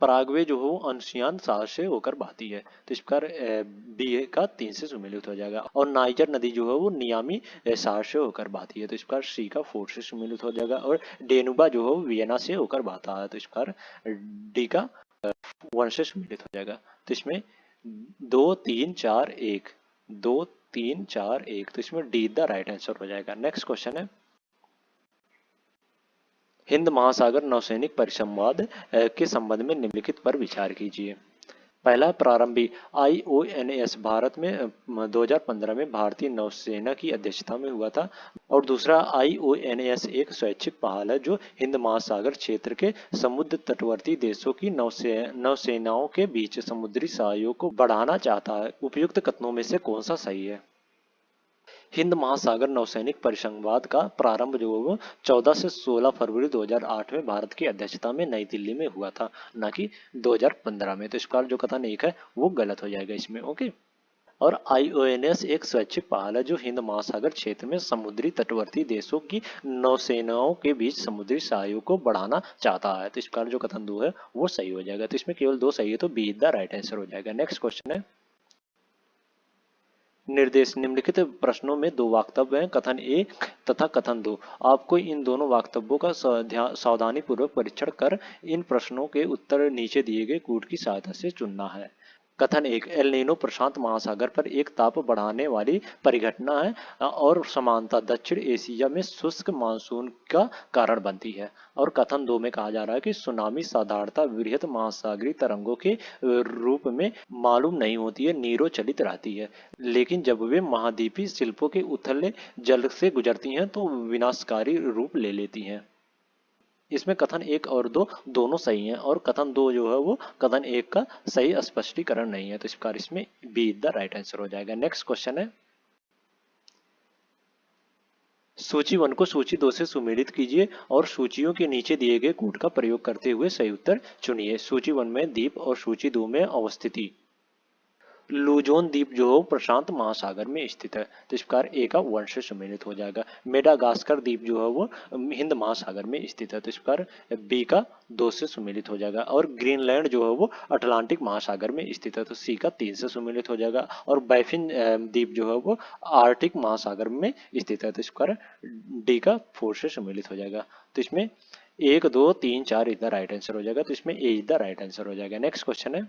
पराग्वे जो है वो अंशियान सार से होकर बहती है। तो इस प्रकार बी का 3 से सुमेलित हो जाएगा। और नाइजर नदी जो है वो नियामी सार से होकर बहती है। तो इस प्रकार सी का 4 से सुमेलित हो जाएगा। और डेनुबा जो है वो वियना से होकर बहता है। तो इस प्रकार डी का 1 से सुमेलित हो जाएगा। तो इसमें 2 3 4 1, 2 3 4 1, तो इसमें डी द राइट आंसर हो जाएगा। नेक्स्ट क्वेश्चन है, हिंद महासागर नौसैनिक परिसंवाद के संबंध में निम्नलिखित पर विचार कीजिए। पहला, प्रारंभिक IONS भारत में 2015 में भारतीय नौसेना की अध्यक्षता में हुआ था। और दूसरा, IONS एक स्वैच्छिक पहल है जो हिंद महासागर क्षेत्र के समुद्र तटवर्ती देशों की नौसेनाओं के बीच समुद्री सहयोग को बढ़ाना चाहता है। उपयुक्त कथनों में से कौन सा सही है? हिंद महासागर नौसैनिक परिसंवाद का प्रारंभ जो वो 14 से 16 फरवरी 2008 में भारत की अध्यक्षता में नई दिल्ली में हुआ था, न कि 2015 में। तो इस प्रकार जो कथन एक है वो गलत हो जाएगा इसमें। ओके, और IONS एक स्वैच्छिक पहल है जो हिंद महासागर क्षेत्र में समुद्री तटवर्ती देशों की नौसेनाओं के बीच समुद्री सहयोग को बढ़ाना चाहता है। तो इस प्रकार जो कथन दो है वो सही हो जाएगा। तो इसमें केवल 2 सही है, तो बी द राइट आंसर हो जाएगा। नेक्स्ट क्वेश्चन है, निर्देश, निम्नलिखित प्रश्नों में 2 वाक्तव्य हैं, कथन ए तथा कथन 2। आपको इन दोनों वाक्तव्यों का सावधानी पूर्वक परीक्षण कर इन प्रश्नों के उत्तर नीचे दिए गए कूट की सहायता से चुनना है। कथन 1, एल नीनो प्रशांत महासागर पर एक ताप बढ़ाने वाली परिघटना है और समानता दक्षिण एशिया में शुष्क मानसून का कारण बनती है। और कथन 2 में कहा जा रहा है कि सुनामी साधारणतः वृहत महासागरीय तरंगों के रूप में मालूम नहीं होती है, नीरो चलित रहती है, लेकिन जब वे महाद्वीपीय शिल्पों के उथले जल से गुजरती हैं तो विनाशकारी रूप ले लेती हैं। इसमें कथन 1 और 2 दोनों सही हैं और कथन 2 जो है वो कथन 1 का सही स्पष्टीकरण नहीं है। तो इस प्रकार इसमें बी द राइट आंसर हो जाएगा। नेक्स्ट क्वेश्चन है, सूची 1 को सूची 2 से सुमेलित कीजिए और सूचियों के नीचे दिए गए कूट का प्रयोग करते हुए सही उत्तर चुनिए। सूची 1 में द्वीप और सूची 2 में अवस्थिति। लुजोन द्वीप जो है प्रशांत महासागर में स्थित है। तो इस प्रकार ए का 1 से सम्मिलित हो जाएगा। मेडागास्कर द्वीप जो है वो हिंद महासागर में स्थित है। तो इस प्रकार बी का 2 से सम्मिलित हो जाएगा। और ग्रीनलैंड जो है वो अटलांटिक महासागर में स्थित है। तो सी का 3 से सम्मिलित हो जाएगा। और बैफिन द्वीप जो है वो आर्टिक महासागर में स्थित है। तो इस प्रकार डी का 4 से सम्मिलित हो जाएगा। तो इसमें 1 2 3 4 इधर राइट आंसर हो जाएगा। तो इसमें ए इधर राइट आंसर हो जाएगा। नेक्स्ट क्वेश्चन है,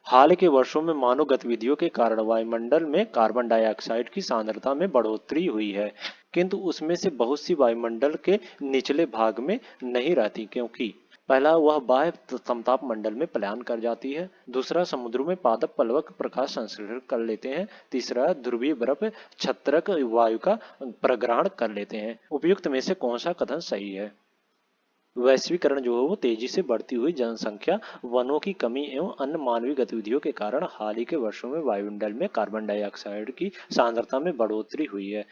हाल के वर्षों में मानव गतिविधियों के कारण वायुमंडल में कार्बन डाइऑक्साइड की सांद्रता में बढ़ोतरी हुई है, किंतु उसमें से बहुत सी वायुमंडल के निचले भाग में नहीं रहती, क्योंकि पहला, वह बाह्य समताप मंडल में पलायन कर जाती है। दूसरा, समुद्रों में पादप पलवक प्रकाश संश्लेषण कर लेते हैं। तीसरा, ध्रुवीय बर्फ छत्रक वायु का प्रग्रहण कर लेते हैं। उपयुक्त में से कौन सा कथन सही है? वैश्वीकरण जो है वो तेजी से बढ़ती हुई जनसंख्या, वनों की कमी एवं अन्य मानवीय गतिविधियों के कारण हाल ही के वर्षों में वायुमंडल में कार्बन डाइऑक्साइड की सांद्रता में बढ़ोतरी हुई है,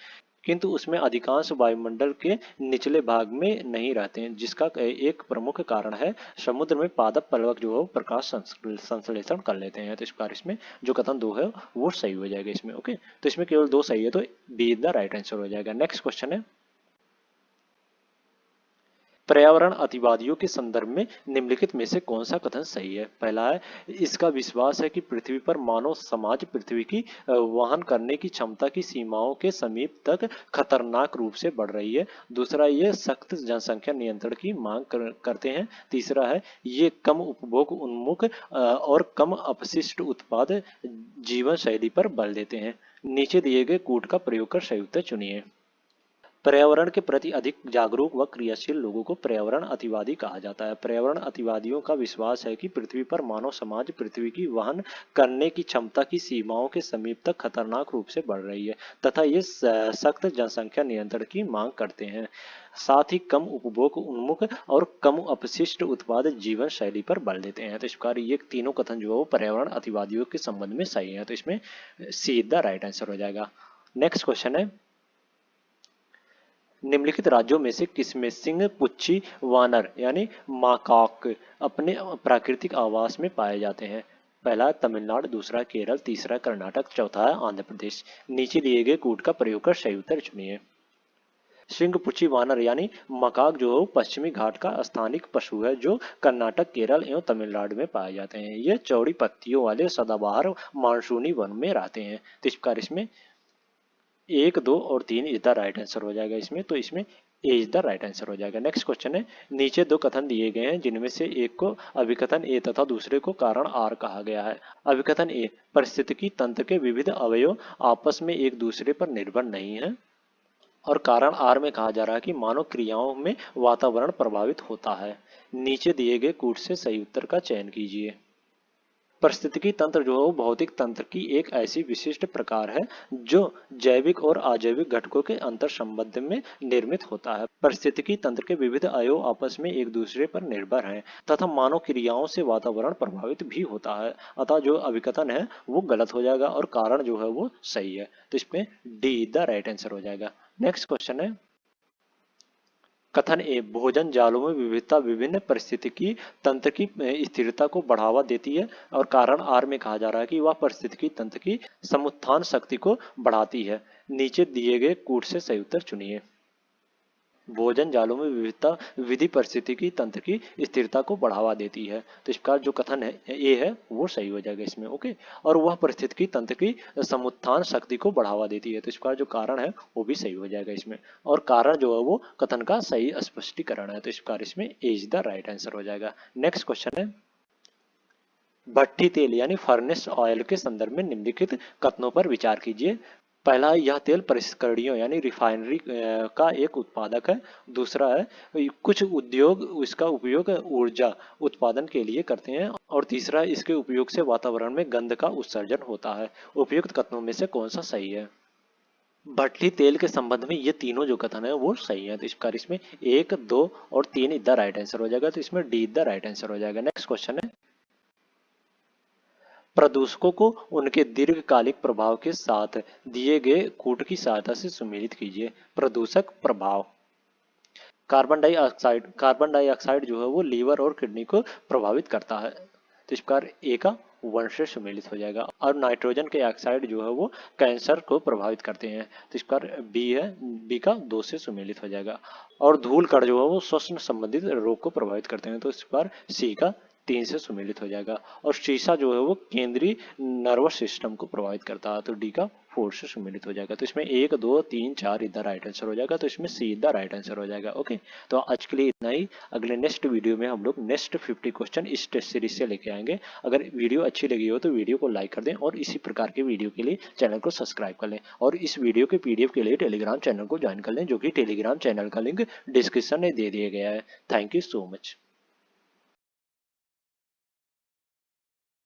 किंतु उसमें अधिकांश वायुमंडल के निचले भाग में नहीं रहते हैं, जिसका एक प्रमुख कारण है समुद्र में पादप पलवक जो है प्रकाश संश्लेषण कर लेते हैं। तो इस प्रकार इसमें जो कथन 2 है वो सही हो जाएगा इसमें। ओके, तो इसमें केवल 2 सही है, तो बी द राइट आंसर हो जाएगा। नेक्स्ट क्वेश्चन है, पर्यावरण अतिवादियों के संदर्भ में निम्नलिखित में से कौन सा कथन सही है? पहला है, इसका विश्वास है कि पृथ्वी पर मानव समाज पृथ्वी की वहन करने की क्षमता की सीमाओं के समीप तक खतरनाक रूप से बढ़ रही है। दूसरा, ये सख्त जनसंख्या नियंत्रण की मांग करते हैं। तीसरा है, ये कम उपभोग उन्मुख और कम अपशिष्ट उत्पाद जीवन शैली पर बल देते हैं। नीचे दिए गए कूट का प्रयोग कर सही उत्तर चुनिए। पर्यावरण के प्रति अधिक जागरूक व क्रियाशील लोगों को पर्यावरण अतिवादी कहा जाता है। पर्यावरण अतिवादियों का विश्वास है कि पृथ्वी पर मानव समाज पृथ्वी की वहन करने की क्षमता की सीमाओं के समीप तक खतरनाक रूप से बढ़ रही है तथा ये सख्त जनसंख्या नियंत्रण की मांग करते हैं। साथ ही कम उपभोग उन्मुख और कम अपशिष्ट उत्पाद जीवन शैली पर बल देते हैं। तो इस प्रकार ये तीनों कथन जो है वो पर्यावरण अतिवादियों के संबंध में सही है। तो इसमें सी द राइट आंसर हो जाएगा। नेक्स्ट क्वेश्चन है, निम्नलिखित राज्यों में से किसमें सिंह पुच्छी वानर यानी माकाक अपने प्राकृतिक आवास में पाए जाते हैं? पहला तमिलनाडु, दूसरा केरल, तीसरा कर्नाटक, चौथा है आंध्र प्रदेश। नीचे दिए गए कूट का प्रयोग कर सही उत्तर चुनिए। सिंह पुच्छी वानर यानी मकाक जो है पश्चिमी घाट का स्थानिक पशु है जो कर्नाटक, केरल एवं तमिलनाडु में पाए जाते हैं। ये चौड़ी पत्तियों वाले सदाबहार मानसूनी वन में रहते हैं। तो इस प्रकार इसमें 1, 2 और 3 इज द राइट आंसर हो जाएगा इसमें। तो इसमें ए इज द राइट आंसर हो जाएगा। नेक्स्ट क्वेश्चन है, नीचे दो कथन दिए गए हैं जिनमें से एक को अभिकथन ए तथा दूसरे को कारण आर कहा गया है। अभिकथन ए, पारिस्थितिकी तंत्र के विविध अवयव आपस में एक दूसरे पर निर्भर नहीं है। और कारण आर में कहा जा रहा है कि मानव क्रियाओं में वातावरण प्रभावित होता है। नीचे दिए गए कूट से सही उत्तर का चयन कीजिए। पारिस्थितिकी तंत्र जो है वो भौतिक तंत्र की एक ऐसी विशिष्ट प्रकार है जो जैविक और अजैविक घटकों के अंतर संबंध में निर्मित होता है। पारिस्थितिकी तंत्र के विविध अवयव आपस में एक दूसरे पर निर्भर हैं तथा मानव क्रियाओं से वातावरण प्रभावित भी होता है। अतः जो अभिकथन है वो गलत हो जाएगा और कारण जो है वो सही है। तो इसमें डी द राइट आंसर हो जाएगा। नेक्स्ट क्वेश्चन है, कथन ए, भोजन जालों में विविधता विभिन्न पारिस्थितिकी तंत्र की स्थिरता को बढ़ावा देती है। और कारण आर में कहा जा रहा है कि वह पारिस्थितिकी तंत्र की समुत्थान शक्ति को बढ़ाती है। नीचे दिए गए कूट से सही उत्तर चुनिए। भोजन जालों में विविधता विधि पारिस्थितिकी तंत्र की स्थिरता को बढ़ावा देती है। तो इसका जो कथन है ए है वो सही हो जाएगा इसमें। ओके, और वह पारिस्थितिकी तंत्र की समुत्थान शक्ति को बढ़ावा देती है। तो इसका जो कारण है वो भी सही हो जाएगा इसमें। और कारण जो है वो कथन का सही स्पष्टीकरण है। तो इस प्रकार इसमें ए इज द राइट आंसर हो जाएगा। नेक्स्ट क्वेश्चन है, भट्ठी तेल यानी फर्नेस ऑयल के संदर्भ में निम्नलिखित कथनों पर विचार कीजिए। पहला, यह तेल परिष्करणियों यानी रिफाइनरी का एक उत्पादक है। दूसरा है, कुछ उद्योग इसका उपयोग ऊर्जा उत्पादन के लिए करते हैं। और तीसरा, इसके उपयोग से वातावरण में गंध का उत्सर्जन होता है। उपयुक्त कथनों में से कौन सा सही है? भट्टी तेल के संबंध में ये तीनों जो कथन है वो सही है। तो इस प्रकार इसमें 1, 2 और 3 द राइट आंसर हो जाएगा। तो इसमें डी द राइट आंसर हो जाएगा। नेक्स्ट क्वेश्चन है, प्रदूषकों को उनके दीर्घकालिक प्रभाव के साथ दिए गए कूट की सहायता से सुमेलित कीजिए। प्रदूषक प्रभाव, कार्बन डाइऑक्साइड जो है वो लीवर और किडनी को प्रभावित करता है। तो इस प्रकार ए का 1 से सुमेलित हो जाएगा। और नाइट्रोजन के ऑक्साइड जो है वो कैंसर को प्रभावित करते हैं। तो इस प्रकार बी है, बी का 2 से सुमेलित हो जाएगा। और धूल कण जो है वो श्वसन संबंधित रोग को प्रभावित करते हैं। तो इस प्रकार सी का 3 से सुमेलित हो जाएगा। और शीशा जो है वो केंद्रीय नर्वस सिस्टम को प्रभावित करता है। तो डी का 4 से सुमेलित हो जाएगा। तो इसमें 1, 2, 3, 4 इधर राइट आंसर हो जाएगा। तो इसमें सी इधर राइट आंसर हो जाएगा। ओके, तो आज के लिए इतना ही। अगले नेक्स्ट वीडियो में हम लोग नेक्स्ट 50 क्वेश्चन इस टेस्ट सीरीज से लेके आएंगे। अगर वीडियो अच्छी लगी हो तो वीडियो को लाइक कर दें और इसी प्रकार के वीडियो के लिए चैनल को सब्सक्राइब कर लें। और इस वीडियो के पीडीएफ के लिए टेलीग्राम चैनल को ज्वाइन कर लें, जो कि टेलीग्राम चैनल का लिंक डिस्क्रिप्शन में दे दिया गया है। Thank you so much.